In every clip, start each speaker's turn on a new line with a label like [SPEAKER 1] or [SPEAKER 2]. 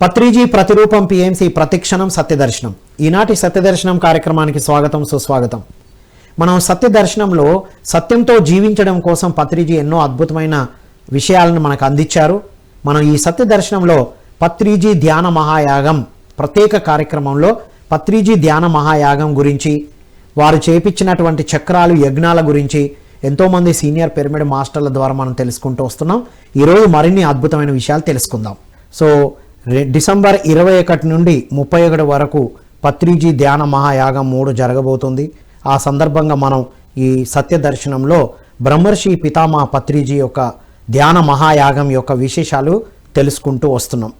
[SPEAKER 1] పత్రిజీ ప్రతిరూపం పిఎంసి ప్రతిక్షణం సత్యదర్శనం. ఈనాటి సత్యదర్శనం కార్యక్రమానికి స్వాగతం, సుస్వాగతం. మనం సత్యదర్శనంలో సత్యంతో జీవించడం కోసం పత్రిజీ ఎన్నో అద్భుతమైన విషయాలను మనకు అందించారు. మనం ఈ సత్యదర్శనంలో పత్రిజీ ధ్యాన మహాయాగం ప్రత్యేక కార్యక్రమంలో పత్రిజీ ధ్యాన మహాయాగం గురించి, వారు చేపించినటువంటి చక్రాలు, యజ్ఞాల గురించి ఎంతోమంది సీనియర్ పిరమిడ్ మాస్టర్ల ద్వారా మనం తెలుసుకుంటూ వస్తున్నాం. ఈరోజు మరిన్ని అద్భుతమైన విషయాలు తెలుసుకుందాం. సో డిసెంబర్ 21 నుండి 31 వరకు పత్రిజీ ధ్యాన మహాయాగం 3 జరగబోతుంది. ఆ సందర్భంగా మనం ఈ సత్యదర్శనంలో బ్రహ్మర్షి పితామహ పత్రిజీ యొక్క ధ్యాన మహాయాగం యొక్క విశేషాలు తెలుసుకుంటూ వస్తున్నాం.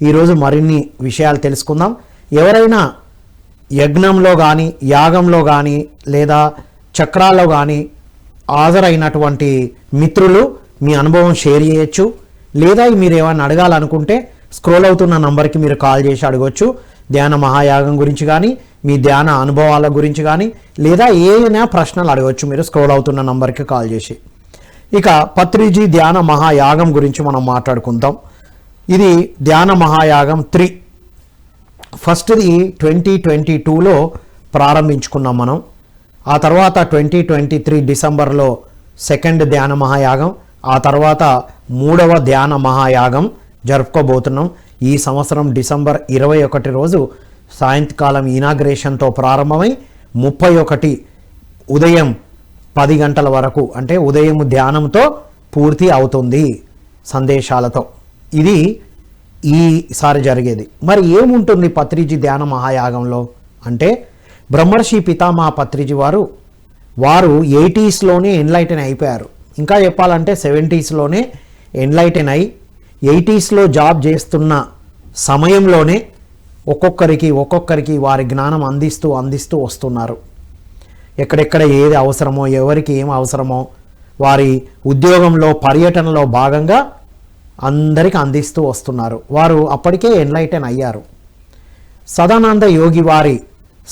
[SPEAKER 1] ఈరోజు మరిన్ని విషయాలు తెలుసుకుందాం. ఎవరైనా యజ్ఞంలో కానీ, యాగంలో కానీ, లేదా చక్రాల్లో కానీ హాజరైనటువంటి మిత్రులు మీ అనుభవం షేర్ చేయొచ్చు. లేదా మీరు ఏమైనా అడగాలనుకుంటే స్క్రోల్ అవుతున్న నంబర్కి మీరు కాల్ చేసి అడగవచ్చు. ధ్యాన మహాయాగం గురించి కానీ, మీ ధ్యాన అనుభవాల గురించి కానీ, లేదా ఏదైనా ప్రశ్నలు అడగవచ్చు మీరు స్క్రోల్ అవుతున్న నంబర్కి కాల్ చేసి. ఇక పత్రిజీ ధ్యాన మహాయాగం గురించి మనం మాట్లాడుకుందాం. ఇది ధ్యాన మహాయాగం 3. ఫస్ట్ది 2022లో ప్రారంభించుకున్నాం మనం. ఆ తర్వాత 2023 డిసెంబర్లో సెకండ్ ధ్యాన మహాయాగం, ఆ తర్వాత 3వ ధ్యాన మహాయాగం జరుపుకోబోతున్నాం. ఈ సంవత్సరం డిసెంబర్ 21 రోజు సాయంకాలం ఇనాగ్రేషన్తో ప్రారంభమై 31 ఉదయం 10 గంటల వరకు, అంటే ఉదయం ధ్యానంతో పూర్తి అవుతుంది సందేశాలతో. ఇది ఈసారి జరిగేది. మరి ఏముంటుంది పత్రిజీ ధ్యాన మహాయాగంలో అంటే, బ్రహ్మర్షి పితామహ పత్రిజీ వారు 80స్లోనే ఎన్లైటన్ అయిపోయారు. ఇంకా చెప్పాలంటే 70స్లోనే ఎన్లైటన్ అయి 80స్లో జాబ్ చేస్తున్న సమయంలోనే ఒక్కొక్కరికి వారి జ్ఞానం అందిస్తూ వస్తున్నారు. ఎక్కడెక్కడ ఏది అవసరమో, ఎవరికి ఏం అవసరమో వారి ఉద్యోగంలో, పర్యటనలో భాగంగా అందరికి అందిస్తూ వస్తున్నారు. వారు అప్పటికే ఎన్లైటన్ అయ్యారు. సదానంద యోగి వారి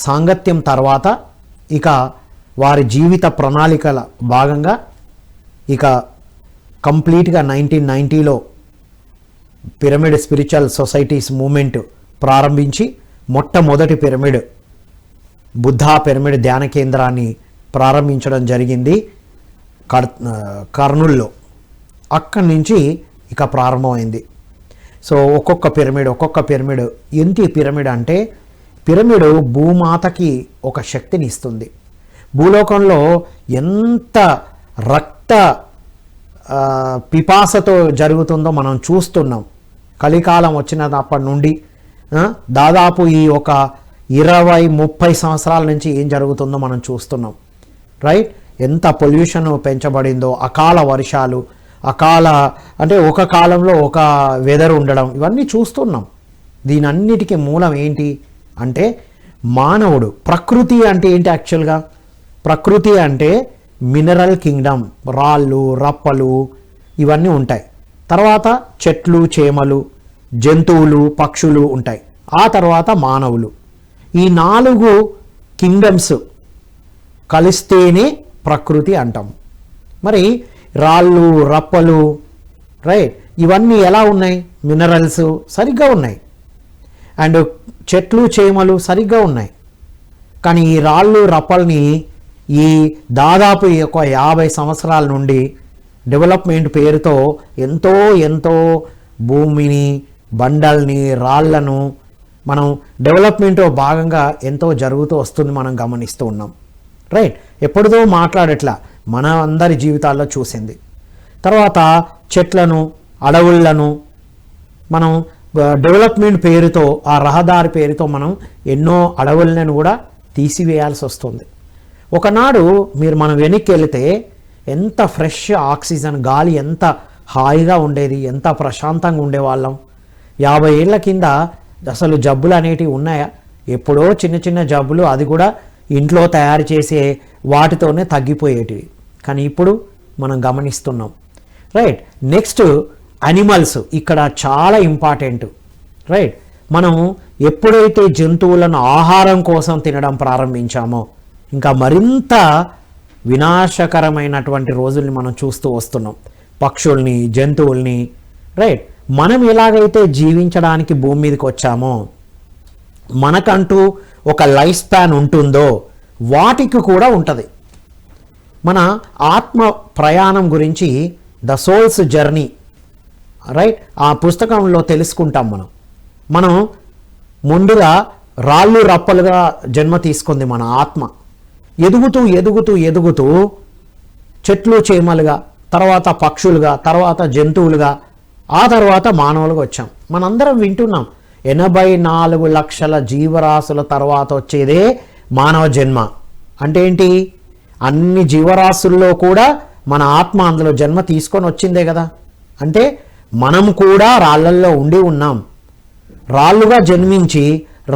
[SPEAKER 1] సాంగత్యం తర్వాత ఇక వారి జీవిత ప్రణాళికల భాగంగా ఇక కంప్లీట్గా 1990లో పిరమిడ్ స్పిరిచువల్ సొసైటీస్ మూమెంట్ ప్రారంభించి మొట్టమొదటి పిరమిడ్ బుద్ధా పిరమిడ్ ధ్యాన కేంద్రాన్ని ప్రారంభించడం జరిగింది కర్నూల్లో. అక్కడి నుంచి ఇక ప్రారంభమైంది. సో ఒక్కొక్క పిరమిడ్ ఏంటి పిరమిడ్ అంటే, పిరమిడ్ భూమాతకి ఒక శక్తిని ఇస్తుంది. భూలోకంలో ఎంత రక్త పిపాసతో జరుగుతుందో మనం చూస్తున్నాం. కలికాలం వచ్చినప్పటి నుండి దాదాపు ఈ ఒక 20-30 సంవత్సరాల నుంచి ఏం జరుగుతుందో మనం చూస్తున్నాం. రైట్? ఎంత పొల్యూషన్ పెంచబడిందో, అకాల వర్షాలు, అంటే ఒక కాలంలో ఒక వెదర్ ఉండడం, ఇవన్నీ చూస్తున్నాం. దీనన్నిటికీ మూలం ఏంటి అంటే మానవుడు. ప్రకృతి అంటే ఏంటి యాక్చువల్గా? ప్రకృతి అంటే మినరల్ కింగ్డమ్, రాళ్ళు, రప్పలు ఇవన్నీ ఉంటాయి. తర్వాత చెట్లు, చేమలు, జంతువులు, పక్షులు ఉంటాయి. ఆ తర్వాత మానవులు. ఈ 4 కింగ్డమ్స్ కలిస్తేనే ప్రకృతి అంటాం. మరి రాళ్ళు, రప్పలు, రైట్, ఇవన్నీ ఎలా ఉన్నాయి? మినరల్స్ సరిగ్గా ఉన్నాయి, అండ్ చెట్లు, చేమలు సరిగ్గా ఉన్నాయి. కానీ ఈ రాళ్ళు, రప్పల్ని ఈ దాదాపు ఒక 50 సంవత్సరాల నుండి డెవలప్మెంట్ పేరుతో ఎంతో భూమిని, బండల్ని, రాళ్లను మనం డెవలప్మెంట్లో భాగంగా ఎంతో జరుగుతూ వస్తుంది, మనం గమనిస్తూ ఉన్నాం. రైట్? ఎప్పుడుదో మాట్లాడట్లా, మన అందరి జీవితాల్లో చూసింది. తర్వాత చెట్లను, అడవులను మనం డెవలప్మెంట్ పేరుతో, ఆ రహదారి పేరుతో మనం ఎన్నో అడవులను కూడా తీసివేయాల్సి వస్తుంది. ఒకనాడు మనం వెనక్కి వెళితే ఎంత ఫ్రెష్ ఆక్సిజన్, గాలి ఎంత హాయిగా ఉండేది, ఎంత ప్రశాంతంగా ఉండేవాళ్ళం. 50 ఏళ్ల కింద అసలు జబ్బులు అనేటివి ఉన్నాయా? ఎప్పుడో చిన్న జబ్బులు, అది కూడా ఇంట్లో తయారు చేసే వాటితోనే తగ్గిపోయేటివి. కానీ ఇప్పుడు మనం గమనిస్తున్నాం. రైట్? నెక్స్ట్ అనిమల్స్ ఇక్కడ చాలా ఇంపార్టెంట్. రైట్? మనం ఎప్పుడైతే జంతువులను ఆహారం కోసం తినడం ప్రారంభించామో ఇంకా మరింత వినాశకరమైనటువంటి రోజుల్ని మనం చూస్తూ వస్తున్నాం. పక్షుల్ని, జంతువుల్ని, రైట్. మనం ఎలాగైతే జీవించడానికి భూమి మీదకి వచ్చామో, మనకంటూ ఒక లైఫ్ స్పాన్ ఉంటుందో వాటికి కూడా ఉంటుంది. మన ఆత్మ ప్రయాణం గురించి ద సోల్స్ జర్నీ, రైట్, ఆ పుస్తకంలో తెలుసుకుంటాం. మనం ముందుగా రాళ్ళు రప్పలుగా జన్మ తీసుకుంది మన ఆత్మ. ఎదుగుతూ ఎదుగుతూ ఎదుగుతూ చెట్లు చేమలుగా, తర్వాత పక్షులుగా, తర్వాత జంతువులుగా, ఆ తర్వాత మానవులుగా వచ్చాం. మనందరం వింటున్నాం 84 లక్షల జీవరాశుల తర్వాత వచ్చేదే మానవ జన్మ. అంటే ఏంటి? అన్ని జీవరాశుల్లో కూడా మన ఆత్మ అందులో జన్మ తీసుకొని వచ్చిందే కదా. అంటే మనం కూడా రాళ్ళల్లో ఉండి ఉన్నాం. రాళ్ళుగా జన్మించి,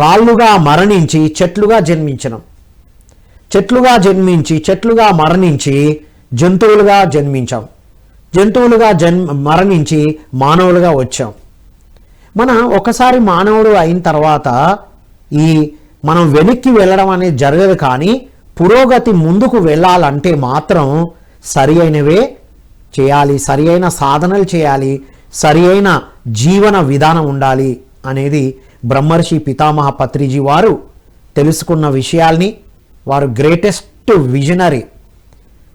[SPEAKER 1] రాళ్ళుగా మరణించి, చెట్లుగా జన్మించినాం. చెట్లుగా జన్మించి, చెట్లుగా మరణించి జంతువులుగా జన్మించాం. జంతువులుగా మరణించి మానవులుగా వచ్చాం. ఒకసారి మానవుడు అయిన తర్వాత మనం వెనక్కి వెళ్ళడం అనేది జరగదు. కానీ పురోగతి ముందుకు వెళ్ళాలంటే మాత్రం సరి అయినవే చేయాలి, సరి అయిన సాధనలు చేయాలి, సరి అయిన జీవన విధానం ఉండాలి అనేది బ్రహ్మర్షి పితామహ పత్రిజీ వారు తెలుసుకున్న విషయాల్ని, వారు గ్రేటెస్ట్ విజనరీ.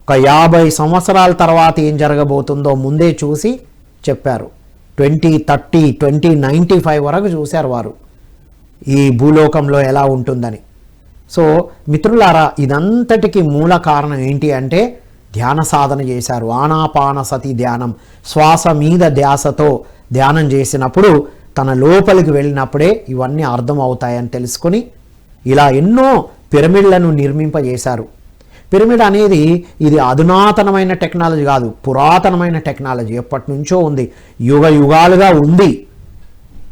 [SPEAKER 1] ఒక 50 సంవత్సరాల తర్వాత ఏం జరగబోతుందో ముందే చూసి చెప్పారు. 2030, 2095 వరకు చూశారు వారు ఈ భూలోకంలో ఎలా ఉంటుందని. సో మిత్రులారా, ఇదంతటికి మూల కారణం ఏంటి అంటే ధ్యాన సాధన చేశారు. ఆనాపానసతి ధ్యానం, శ్వాస మీద ధ్యాసతో ధ్యానం చేసినప్పుడు తన లోపలికి వెళ్ళినప్పుడే ఇవన్నీ అర్థం అవుతాయని తెలుసుకొని ఇలా ఎన్నో పిరమిడ్లను నిర్మింపజేశారు. పిరమిడ్ అనేది ఇది అధునాతనమైన టెక్నాలజీ కాదు, పురాతనమైన టెక్నాలజీ. ఎప్పటి నుంచో ఉంది, యుగ యుగాలుగా ఉంది.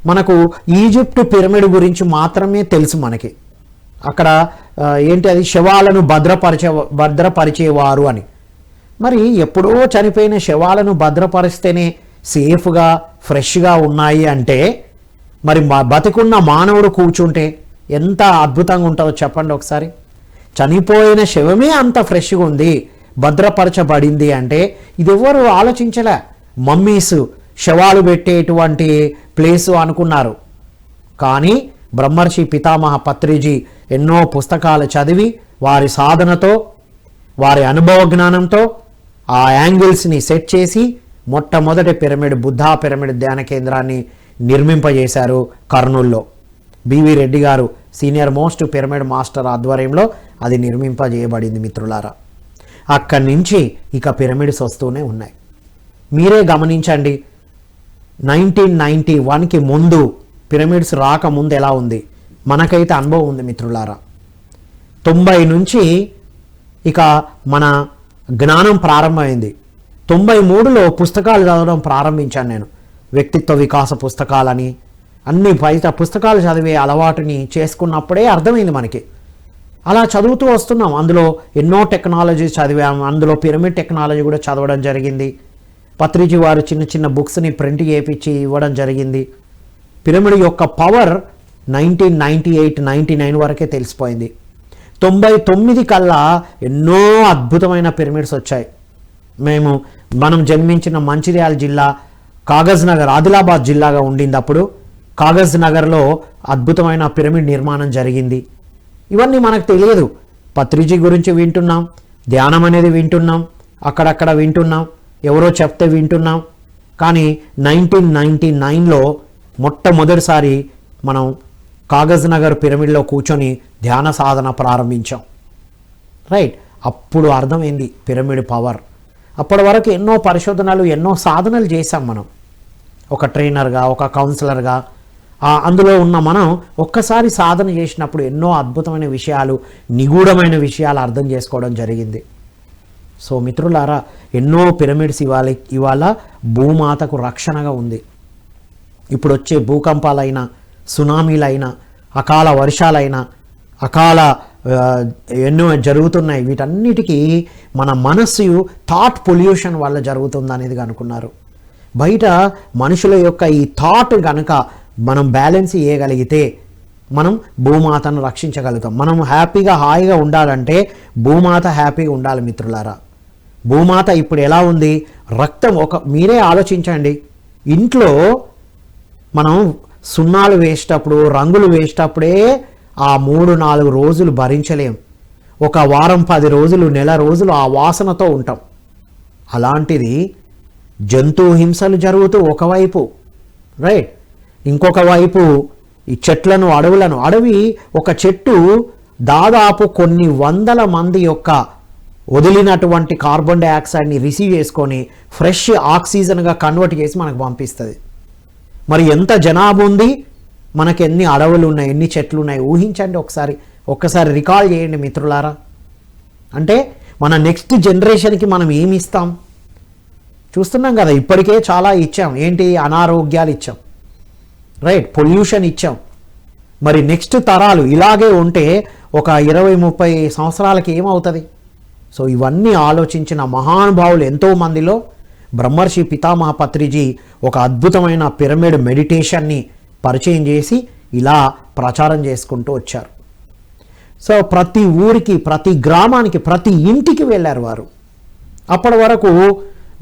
[SPEAKER 1] మనకు ఈజిప్ట్ పిరమిడ్ గురించి మాత్రమే తెలుసు మనకి. అక్కడ ఏంటి అది, శవాలను భద్రపరిచేవారు అని. మరి ఎప్పుడో చనిపోయిన శవాలను భద్రపరిస్తేనే సేఫ్గా ఫ్రెష్గా ఉన్నాయి అంటే మరి బతికున్న మానవుడు కూర్చుంటే ఎంత అద్భుతంగా ఉంటుందో చెప్పండి ఒకసారి. చనిపోయిన శవమే అంత ఫ్రెష్గా ఉంది, భద్రపరచబడింది అంటే ఇది ఎవరు ఆలోచించలే. మమ్మీస్, శవాలు పెట్టేటువంటి ప్లేసు అనుకున్నారు. కానీ బ్రహ్మర్షి పితామహ పత్రిజీ ఎన్నో పుస్తకాలు చదివి వారి సాధనతో, వారి అనుభవ జ్ఞానంతో ఆ యాంగిల్స్ని సెట్ చేసి మొట్టమొదటి పిరమిడ్, బుద్ధా పిరమిడ్ ధ్యాన కేంద్రాన్ని నిర్మింపజేశారు కర్నూల్లో. బివి రెడ్డి గారు సీనియర్ మోస్ట్ పిరమిడ్ మాస్టర్ ఆధ్వర్యంలో అది నిర్మింపజేయబడింది మిత్రులారా. అక్కడి నుంచి ఇక పిరమిడ్స్ వస్తూనే ఉన్నాయి. మీరే గమనించండి, 1991కి ముందు పిరమిడ్స్ రాకముందు ఎలా ఉంది, మనకైతే అనుభవం ఉంది మిత్రులారా. 90 నుంచి ఇక మన జ్ఞానం ప్రారంభమైంది. 93లో పుస్తకాలు చదవడం ప్రారంభించాను నేను. వ్యక్తిత్వ వికాస పుస్తకాలని అన్ని బయట పుస్తకాలు చదివే అలవాటుని చేసుకున్నప్పుడే అర్థమైంది మనకి. అలా చదువుతూ వస్తున్నాం. అందులో ఎన్నో టెక్నాలజీ చదివాము. అందులో పిరమిడ్ టెక్నాలజీ కూడా చదవడం జరిగింది. పత్రిజీ వారు చిన్న చిన్న బుక్స్ని ప్రింట్ చేయించి ఇవ్వడం జరిగింది. పిరమిడ్ యొక్క పవర్ 1998, 99 వరకే తెలిసిపోయింది. 99 కల్లా ఎన్నో అద్భుతమైన పిరమిడ్స్ వచ్చాయి. మనం జన్మించిన మంచిర్యాల జిల్లా కాగజ్ నగర్, ఆదిలాబాద్ జిల్లాగా ఉండింది అప్పుడు. కాగజ్ నగర్లో అద్భుతమైన పిరమిడ్ నిర్మాణం జరిగింది. ఇవన్నీ మనకు తెలియదు. పత్రిజీ గురించి వింటున్నాం, ధ్యానం అనేది వింటున్నాం, అక్కడక్కడ వింటున్నాం, ఎవరో చెప్తే వింటున్నాం. కానీ 1999లో మొట్టమొదటిసారి మనం కాగజ్ నగర్ పిరమిడ్లో కూర్చొని ధ్యాన సాధన ప్రారంభించాం. రైట్, అప్పుడు అర్థమైంది పిరమిడ్ పవర్. అప్పటి వరకు ఎన్నో పరిశోధనలు, ఎన్నో సాధనలు చేశాం మనం. ఒక ట్రైనర్గా, ఒక కౌన్సిలర్గా అందులో ఉన్న మనం ఒక్కసారి సాధన చేసినప్పుడు ఎన్నో అద్భుతమైన విషయాలు, నిగూఢమైన విషయాలు అర్థం చేసుకోవడం జరిగింది. సో మిత్రులారా, ఎన్నో పిరమిడ్స్ ఇవాళ భూమాతకు రక్షణగా ఉంది. ఇప్పుడు వచ్చే భూకంపాలైనా, సునామీలైనా, అకాల వర్షాలైనా, ఎన్నో జరుగుతున్నాయి. వీటన్నిటికీ మన మనస్సు థాట్ పొల్యూషన్ వల్ల జరుగుతుంది అనేది అనుకున్నారు. బయట మనుషుల యొక్క ఈ థాట్ కనుక మనం బ్యాలెన్స్ చేయగలిగితే మనం భూమాతను రక్షించగలుగుతాం. మనం హ్యాపీగా హాయిగా ఉండాలంటే భూమాత హ్యాపీగా ఉండాలి మిత్రులారా. భూమాత ఇప్పుడు ఎలా ఉంది? రక్తం మీరే ఆలోచించండి. ఇంట్లో మనం సున్నాలు వేసేటప్పుడు, రంగులు వేసేటప్పుడే ఆ 3-4 రోజులు భరించలేం. ఒక వారం, 10 రోజులు, నెల రోజులు ఆ వాసనతో ఉంటాం. అలాంటిది జంతు హింసలు జరుగుతూ ఒకవైపు, రైట్, ఇంకొక వైపు ఈ చెట్లను, అడవి ఒక చెట్టు దాదాపు కొన్ని వందల మంది యొక్క వదిలినటువంటి కార్బన్ డైఆక్సైడ్ని రిసీవ్ చేసుకొని ఫ్రెష్ ఆక్సిజన్గా కన్వర్ట్ చేసి మనకు పంపిస్తుంది. మరి ఎంత జనాభా ఉంది, మనకి ఎన్ని అడవులు ఉన్నాయి, ఎన్ని చెట్లు ఉన్నాయి ఊహించండి. ఒక్కసారి రికాల్ చేయండి మిత్రులారా. అంటే మన నెక్స్ట్ జనరేషన్కి మనం ఏమి ఇస్తాం? చూస్తున్నాం కదా, ఇప్పటికే చాలా ఇచ్చాం. ఏంటి? అనారోగ్యాలు ఇచ్చాం, రైట్, పొల్యూషన్ ఇచ్చాం. మరి నెక్స్ట్ తరాలు ఇలాగే ఉంటే ఒక 20-30 సంవత్సరాలకి ఏమవుతుంది? సో ఇవన్నీ ఆలోచించిన మహానుభావులు ఎంతోమందిలో బ్రహ్మర్షి పితామహ పత్రిజీ ఒక అద్భుతమైన పిరమిడ్ మెడిటేషన్ని పరిచయం చేసి ఇలా ప్రచారం చేసుకుంటూ వచ్చారు. సో ప్రతి ఊరికి, ప్రతి గ్రామానికి, ప్రతి ఇంటికి వెళ్ళారు వారు. అప్పటి వరకు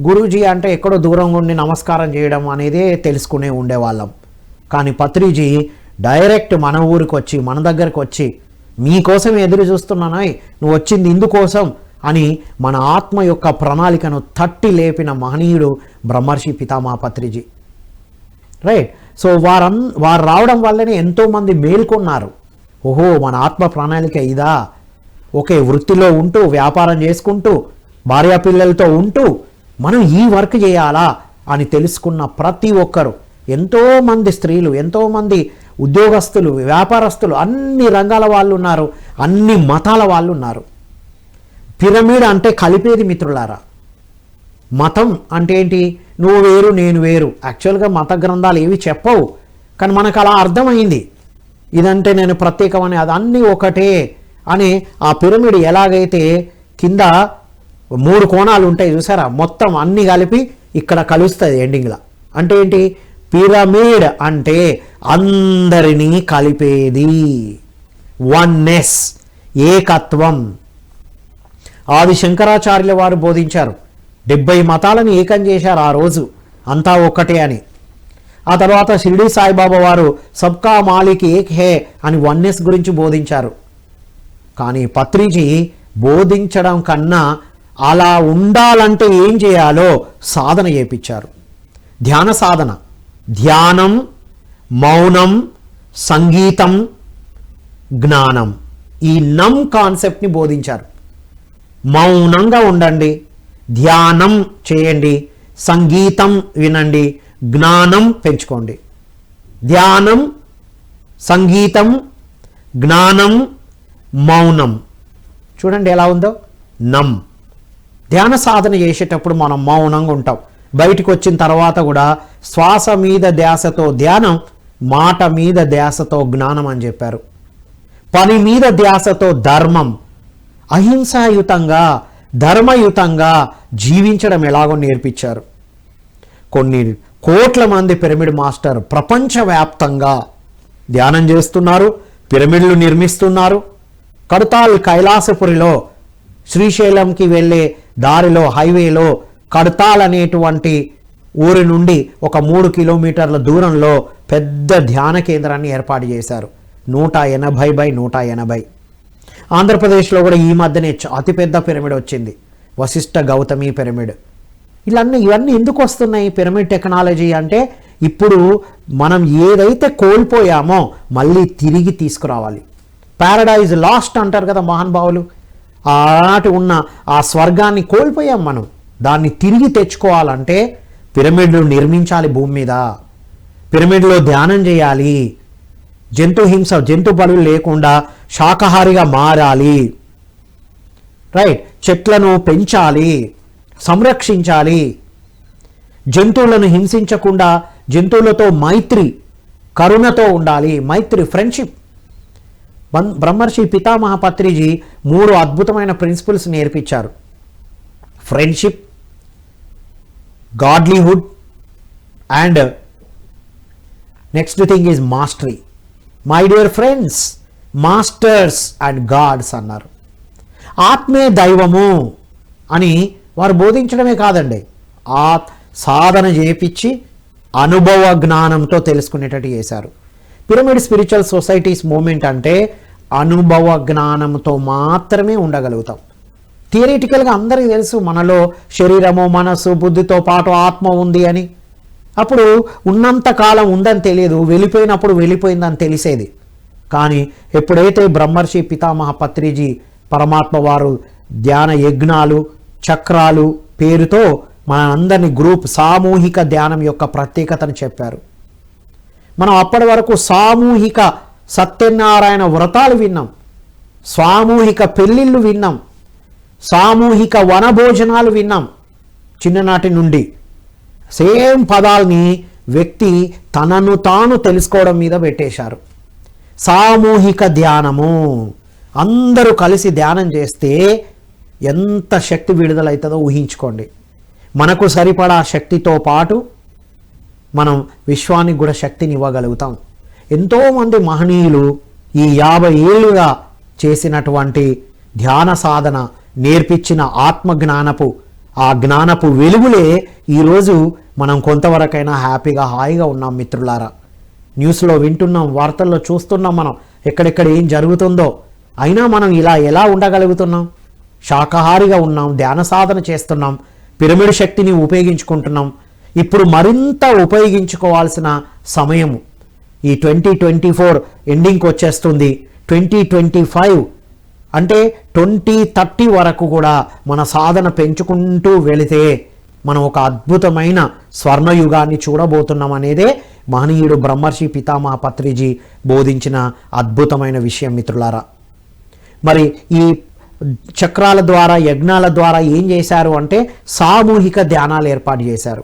[SPEAKER 1] గురూజీ అంటే ఎక్కడో దూరంగా ఉండి నమస్కారం చేయడం అనేదే తెలుసుకునే ఉండేవాళ్ళం. కానీ పత్రిజీ డైరెక్ట్ మన ఊరికి వచ్చి, మన దగ్గరకు వచ్చి, మీకోసం ఎదురు చూస్తున్నానాయ్, నువ్వు వచ్చింది ఇందుకోసం అని మన ఆత్మ యొక్క ప్రణాళికను తట్టి లేపిన మహనీయుడు బ్రహ్మర్షి పితామహ పత్రిజీ, రైట్. సో వారు రావడం వల్లనే ఎంతోమంది మేల్కొన్నారు. ఓహో, మన ఆత్మ ప్రణాళిక ఇదా, ఓకే, వృత్తిలో ఉంటూ, వ్యాపారం చేసుకుంటూ, భార్యాపిల్లలతో ఉంటూ మనం ఈ వర్క్ చేయాలా అని తెలుసుకున్న ప్రతి ఒక్కరు, ఎంతోమంది స్త్రీలు, ఎంతోమంది ఉద్యోగస్తులు, వ్యాపారస్తులు, అన్ని రంగాల వాళ్ళు ఉన్నారు, అన్ని మతాల వాళ్ళు ఉన్నారు. పిరమిడ్ అంటే కలిపేది మిత్రులారా. మతం అంటే ఏంటి? నువ్వు వేరు, నేను వేరు. యాక్చువల్గా మత గ్రంథాలు ఏవి చెప్పవు, కానీ మనకు అలా అర్థమైంది. ఇదంటే నేను ప్రత్యేకమని, అది అన్నీ ఒకటే అని. ఆ పిరమిడ్ ఎలాగైతే కింద 3 కోణాలు ఉంటాయి చూసారా, మొత్తం అన్నీ కలిపి ఇక్కడ కలుస్తుంది ఎండింగ్లో. అంటే ఏంటి? పిరమిడ్ అంటే అందరినీ కలిపేది, వన్నెస్, ఏకత్వం. ఆది శంకరాచార్యుల వారు బోధించారు. 70 మతాలను ఏకం చేశారు ఆ రోజు, అంతా ఒక్కటే అని. ఆ తర్వాత షిరిడి సాయిబాబా వారు సబ్కా మాలిక్ ఏక్ హే అని వన్నెస్ గురించి బోధించారు. కానీ పత్రిజీ బోధించడం కన్నా అలా ఉండాలంటే ఏం చేయాలో సాధన చేపించారు. ధ్యాన సాధన, ధ్యానం, మౌనం, సంగీతం, జ్ఞానం, ఈ నమ్ కాన్సెప్ట్ని బోధించారు. మౌనంగా ఉండండి, ధ్యానం చేయండి, సంగీతం వినండి, జ్ఞానం పెంచుకోండి. ధ్యానం, సంగీతం, జ్ఞానం, మౌనం. చూడండి ఎలా ఉందో. నమ్, ధ్యాన సాధన చేసేటప్పుడు మనం మౌనంగా ఉంటాం. బయటకు వచ్చిన తర్వాత కూడా శ్వాస మీద ధ్యాసతో ధ్యానం, మాట మీద ధ్యాసతో జ్ఞానం అని చెప్పారు. పని మీద ధ్యాసతో ధర్మం. అహింసాయుతంగా, ధర్మయుతంగా జీవించడం ఎలాగో నేర్పించారు. కొన్ని కోట్ల మంది పిరమిడ్ మాస్టర్ ప్రపంచవ్యాప్తంగా ధ్యానం చేస్తున్నారు, పిరమిడ్లు నిర్మిస్తున్నారు. కడతాల్ కైలాసపురిలో శ్రీశైలంకి వెళ్ళే దారిలో, హైవేలో కడతాల్ అనేటువంటి ఊరి నుండి ఒక 3 కిలోమీటర్ల దూరంలో పెద్ద ధ్యాన కేంద్రాన్ని ఏర్పాటు చేశారు. 180 బై 180. ఆంధ్రప్రదేశ్లో కూడా ఈ మధ్యనే అతిపెద్ద పిరమిడ్ వచ్చింది, వశిష్ఠ గౌతమి పిరమిడ్. ఇవన్నీ ఎందుకు వస్తున్నాయి? పిరమిడ్ టెక్నాలజీ అంటే ఇప్పుడు మనం ఏదైతే కోల్పోయామో మళ్ళీ తిరిగి తీసుకురావాలి. ప్యారడైజ్ లాస్ట్ అంటారు కదా మహానుభావులు. ఆనాటి ఉన్న ఆ స్వర్గాన్ని కోల్పోయాం మనం. దాన్ని తిరిగి తెచ్చుకోవాలంటే పిరమిడ్లు నిర్మించాలి భూమి మీద. పిరమిడ్లో ధ్యానం చేయాలి, జంతు హింస, జంతు బలులు లేకుండా శాకాహారిగా మారాలి, రైట్. చెట్లను పెంచాలి, సంరక్షించాలి, జంతువులను హింసించకుండా జంతువులతో మైత్రి, కరుణతో ఉండాలి, మైత్రి, ఫ్రెండ్షిప్. బ్రహ్మర్షి పితామహ పత్రిజీ 3 అద్భుతమైన ప్రిన్సిపల్స్ నేర్పించారు. Friendship, godlihood, and next thing is mastery. My dear friends, masters and gods అన్నారు. ఆత్మే దైవము అని వారు బోధించడమే కాదండి, ఆ సాధన చేపించి అనుభవ జ్ఞానంతో తెలుసుకునేటట్టు చేశారు. పిరమిడ్ స్పిరిచువల్ సొసైటీస్ మూమెంట్ అంటే అనుభవ జ్ఞానంతో మాత్రమే ఉండగలుగుతాం. థియరిటికల్గా అందరికీ తెలుసు మనలో శరీరము, మనస్సు, బుద్ధితో పాటు ఆత్మ ఉంది అని. అప్పుడు ఉన్నంత కాలం ఉందని తెలియదు, వెళ్ళిపోయినప్పుడు వెళ్ళిపోయిందని తెలిసేది. కానీ ఎప్పుడైతే బ్రహ్మర్షి పితామహ పత్రిజీ పరమాత్మ వారు ధ్యాన యజ్ఞాలు, చక్రాలు పేరుతో మనందరినీ గ్రూప్ సామూహిక ధ్యానం యొక్క ప్రత్యేకతను చెప్పారు. మనం అప్పటి వరకు సామూహిక సత్యనారాయణ వ్రతాలు విన్నాం, సామూహిక పెళ్ళిళ్ళు విన్నాం, సామూహిక వనభోజనాలు విన్నాం. చిన్ననాటి నుండి సేమ్ పదాల్ని వ్యక్తి తనను తాను తెలుసుకోవడం మీద పెట్టేశారు. సామూహిక ధ్యానము, అందరూ కలిసి ధ్యానం చేస్తే ఎంత శక్తి విడుదలవుతుందో ఊహించుకోండి. మనకు సరిపడా శక్తితో పాటు మనం విశ్వానికి కూడా శక్తిని ఇవ్వగలుగుతాం. ఎంతోమంది మహనీయులు ఈ 50 ఏళ్ళుగా చేసినటువంటి ధ్యాన సాధన నేర్పించిన ఆత్మజ్ఞానపు ఆ జ్ఞానపు వెలుగులే ఈరోజు మనం కొంతవరకైనా హ్యాపీగా హాయిగా ఉన్నాం మిత్రులారా. న్యూస్లో వింటున్నాం, వార్తల్లో చూస్తున్నాం మనం ఎక్కడెక్కడ ఏం జరుగుతుందో. అయినా మనం ఇలా ఎలా ఉండగలుగుతున్నాం? శాకాహారిగా ఉన్నాం, ధ్యాన సాధన చేస్తున్నాం, పిరమిడ్ శక్తిని ఉపయోగించుకుంటున్నాం. ఇప్పుడు మరింత ఉపయోగించుకోవాల్సిన సమయము. ఈ 2024 ఎండింగ్కి వచ్చేస్తుంది. 2025 అంటే 2030 వరకు కూడా మన సాధన పెంచుకుంటూ వెళితే మనం ఒక అద్భుతమైన స్వర్ణయుగాన్ని చూడబోతున్నాం అనేదే మహనీయుడు బ్రహ్మర్షి పితామహ పత్రిజీ బోధించిన అద్భుతమైన విషయం మిత్రులారా. మరి ఈ చక్రాల ద్వారా, యజ్ఞాల ద్వారా ఏం చేశారు అంటే సామూహిక ధ్యానాలు ఏర్పాటు చేశారు.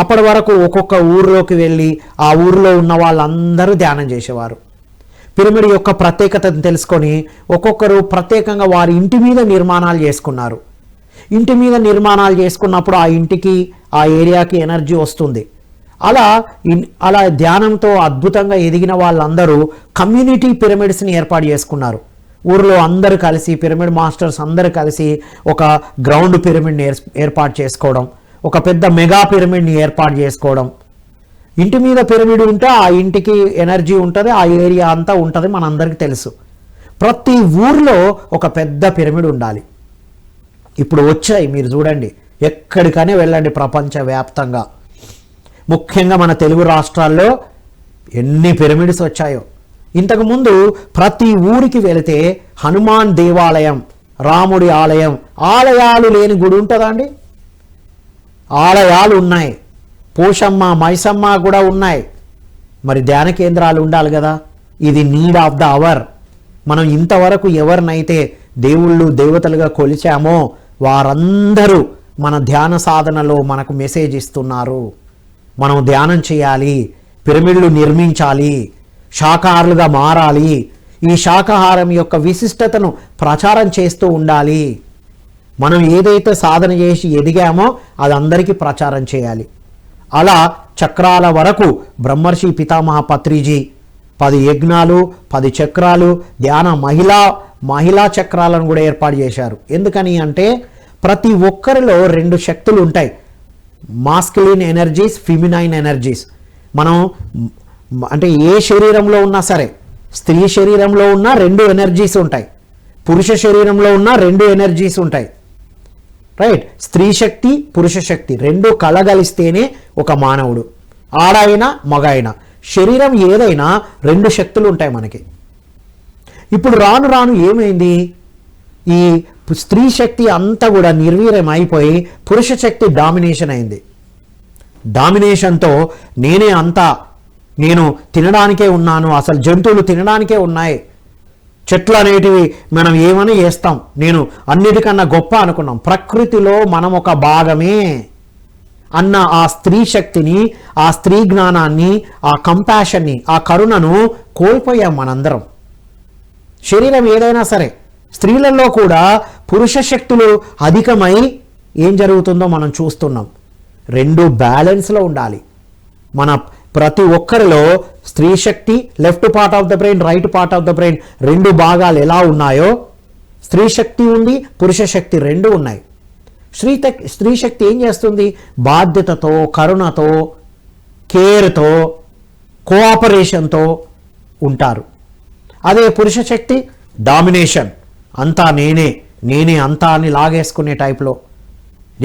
[SPEAKER 1] అప్పటి వరకు ఒక్కొక్క ఊరిలోకి వెళ్ళి ఆ ఊరిలో ఉన్న వాళ్ళందరూ ధ్యానం చేసేవారు. పిరమిడ్ యొక్క ప్రత్యేకతను తెలుసుకొని ఒక్కొక్కరు ప్రత్యేకంగా వారి ఇంటి మీద నిర్మాణాలు చేసుకున్నారు. ఇంటి మీద నిర్మాణాలు చేసుకున్నప్పుడు ఆ ఇంటికి, ఆ ఏరియాకి ఎనర్జీ వస్తుంది. అలా ధ్యానంతో అద్భుతంగా ఎదిగిన వాళ్ళందరూ కమ్యూనిటీ పిరమిడ్స్ని ఏర్పాటు చేసుకున్నారు. ఊరిలో అందరూ కలిసి, పిరమిడ్ మాస్టర్స్ అందరూ కలిసి ఒక గ్రౌండ్ పిరమిడ్ని ఏర్పాటు చేసుకోవడం, ఒక పెద్ద మెగా పిరమిడ్ని ఏర్పాటు చేసుకోవడం. ఇంటి మీద పిరమిడ్ ఉంటే ఆ ఇంటికి ఎనర్జీ ఉంటుంది, ఆ ఏరియా అంతా ఉంటుంది, మనందరికీ తెలుసు. ప్రతి ఊర్లో ఒక పెద్ద పిరమిడ్ ఉండాలి. ఇప్పుడు వచ్చాయి, మీరు చూడండి, ఎక్కడికైనా వెళ్ళండి ప్రపంచవ్యాప్తంగా. ముఖ్యంగా మన తెలుగు రాష్ట్రాల్లో ఎన్ని పిరమిడ్స్ వచ్చాయో. ఇంతకుముందు ప్రతి ఊరికి వెళితే హనుమాన్ దేవాలయం, రాముడి ఆలయం, ఆలయాలు లేని గుడి ఉంటుందా అండి? ఆలయాలు ఉన్నాయి. పోషమ్మ, మైసమ్మ కూడా ఉన్నాయి. మరి ధ్యాన కేంద్రాలు ఉండాలి కదా. ఇది నీడ్ ఆఫ్ ద అవర్. మనం ఇంతవరకు ఎవరినైతే దేవుళ్ళు, దేవతలుగా కొలిచామో వారందరూ మన ధ్యాన సాధనలో మనకు మెసేజ్ ఇస్తున్నారు. మనం ధ్యానం చేయాలి, పిరమిడ్లు నిర్మించాలి, శాకాహారులుగా మారాలి, ఈ శాకాహారం యొక్క విశిష్టతను ప్రచారం చేస్తూ ఉండాలి. మనం ఏదైతే సాధన చేసి ఎదిగామో అది అందరికీ ప్రచారం చేయాలి. అలా చక్రాల వరకు బ్రహ్మర్షి పితామహ పత్రిజీ 10 యజ్ఞాలు, 10 చక్రాలు, ధ్యాన మహిళా చక్రాలను కూడా ఏర్పాటు చేశారు. ఎందుకని అంటే ప్రతి ఒక్కరిలో 2 శక్తులు ఉంటాయి, మాస్కులిన్ ఎనర్జీస్, ఫిమినైన్ ఎనర్జీస్. మనం అంటే ఏ శరీరంలో ఉన్నా సరే, స్త్రీ శరీరంలో ఉన్న 2 ఎనర్జీస్ ఉంటాయి, పురుష శరీరంలో ఉన్న 2 ఎనర్జీస్ ఉంటాయి. రైట్? స్త్రీ శక్తి, పురుష శక్తి 2 కలగలిస్తేనే ఒక మానవుడు. ఆడైనా మగ అయినా శరీరం ఏదైనా 2 శక్తులు ఉంటాయి మనకి. ఇప్పుడు రాను రాను ఏమైంది, ఈ స్త్రీ శక్తి అంతా కూడా నిర్వీర్యం అయిపోయి పురుష శక్తి డామినేషన్ అయింది. డామినేషన్తో నేనే అంతా, నేను తినడానికే ఉన్నాను, అసలు జంతువులు తినడానికే ఉన్నాయి, చెట్లు అనేటివి మనం ఏమని చేస్తాం, నేను అన్నిటికన్నా గొప్ప అనుకున్నాం, ప్రకృతిలో మనం ఒక భాగమే అన్న ఆ స్త్రీ శక్తిని, ఆ స్త్రీ జ్ఞానాన్ని, ఆ కంపాషన్ని, ఆ కరుణను కోల్పోయాం మనందరం. శరీరం ఏదైనా సరే, స్త్రీలలో కూడా పురుష శక్తులు అధికమై ఏం జరుగుతుందో మనం చూస్తున్నాం. 2 బ్యాలెన్స్లో ఉండాలి. మన ప్రతి ఒక్కరిలో స్త్రీ శక్తి left part of the brain, right part of the brain, రెండు భాగాలు ఎలా ఉన్నాయో స్త్రీ శక్తి ఉంది, పురుష శక్తి రెండు ఉన్నాయి. స్త్రీ శక్తి ఏం చేస్తుంది? బాధ్యతతో, కరుణతో, కేర్తో, కోఆపరేషన్తో ఉంటారు. అదే పురుష శక్తి డామినేషన్, అంతా నేనే అంతా అని లాగేసుకునే టైప్లో,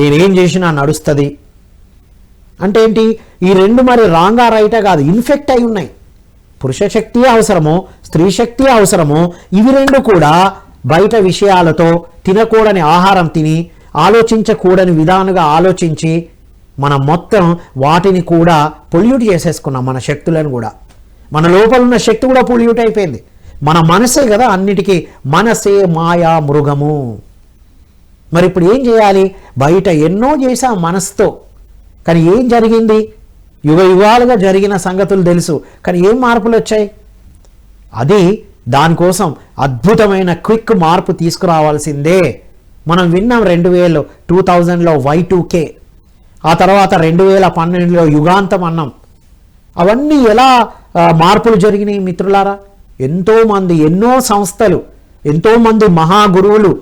[SPEAKER 1] నేనేం చేసినా నడుస్తుంది అంటే ఏంటి? ఈ రెండు మరి రాంగా రైటా కాదు, ఇన్ఫెక్ట్ అయి ఉన్నాయి. పురుష శక్తి అవసరము, స్త్రీ శక్తి అవసరము. ఇవి రెండు కూడా బయట విషయాలతో, తినకూడని ఆహారం తిని, ఆలోచించకూడని విధాలుగా ఆలోచించి మనం మొత్తం వాటిని కూడా పొల్యూట్ చేసేసుకున్నాం. మన శక్తులను కూడా, మన లోపల ఉన్న శక్తి కూడా పొల్యూట్ అయిపోయింది. మన మనసే కదా అన్నిటికీ, మనసే మాయా మృగము. మరి ఇప్పుడు ఏం చేయాలి? బయట ఎన్నో చేశాం మనసుతో, కానీ ఏం జరిగింది? యుగాలుగా జరిగిన సంగతులు తెలుసు, కానీ ఏం మార్పులు వచ్చాయి? అది దానికోసం అద్భుతమైన క్విక్ మార్పు తీసుకురావాల్సిందే. మనం విన్నాం 2000లో Y2K, ఆ తర్వాత 2012లో యుగాంతం అన్నాం. అవన్నీ ఎలా మార్పులు జరిగినాయి మిత్రులారా? ఎంతోమంది, ఎన్నో సంస్థలు, ఎంతోమంది మహాగురువులు,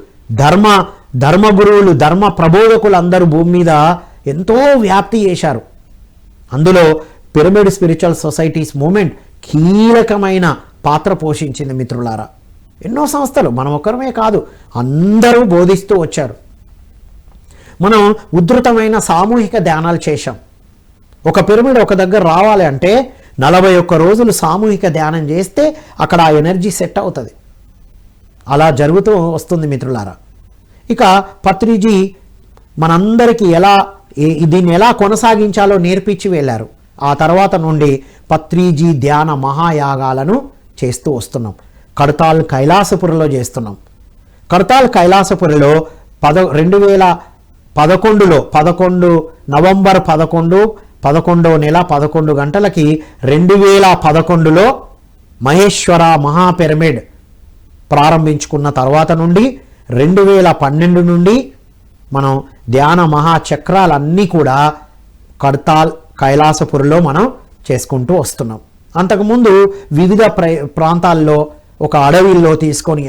[SPEAKER 1] ధర్మగురువులు, ధర్మ ప్రబోధకులు అందరూ భూమి మీద ఎంతో వ్యాప్తి చేశారు. అందులో పిరమిడ్ స్పిరిచువల్ సొసైటీస్ మూమెంట్ కీలకమైన పాత్ర పోషించింది మిత్రులారా. ఎన్నో సంస్థలు, మనం ఒక్కరమే కాదు, అందరూ బోధిస్తూ వచ్చారు. మనం ఉధృతమైన సామూహిక ధ్యానాలు చేశాం. ఒక పిరమిడ్ ఒక దగ్గర రావాలి అంటే 41 రోజులు సామూహిక ధ్యానం చేస్తే అక్కడ ఆ ఎనర్జీ సెట్ అవుతుంది. అలా జరుగుతూ వస్తుంది మిత్రులారా. ఇక పత్రిజీ మనందరికీ దీన్ని ఎలా కొనసాగించాలో నేర్పించి వెళ్ళారు. ఆ తర్వాత నుండి పత్రిజీ ధ్యాన మహాయాగాలను చేస్తూ వస్తున్నాం. కడతాల్ కైలాసపురిలో చేస్తున్నాం. కడతాల్ కైలాసపురిలో 2011 నవంబర్ 11వ నెల 11 గంటలకి 2011లో మహేశ్వర మహాపిరమిడ్ ప్రారంభించుకున్న తర్వాత నుండి 2012 నుండి మనం ధ్యాన మహాచక్రాలన్నీ కూడా కడతాల్ కైలాసపురిలో మనం చేసుకుంటూ వస్తున్నాం. అంతకుముందు వివిధ ప్రాంతాల్లో ఒక అడవిలో తీసుకొని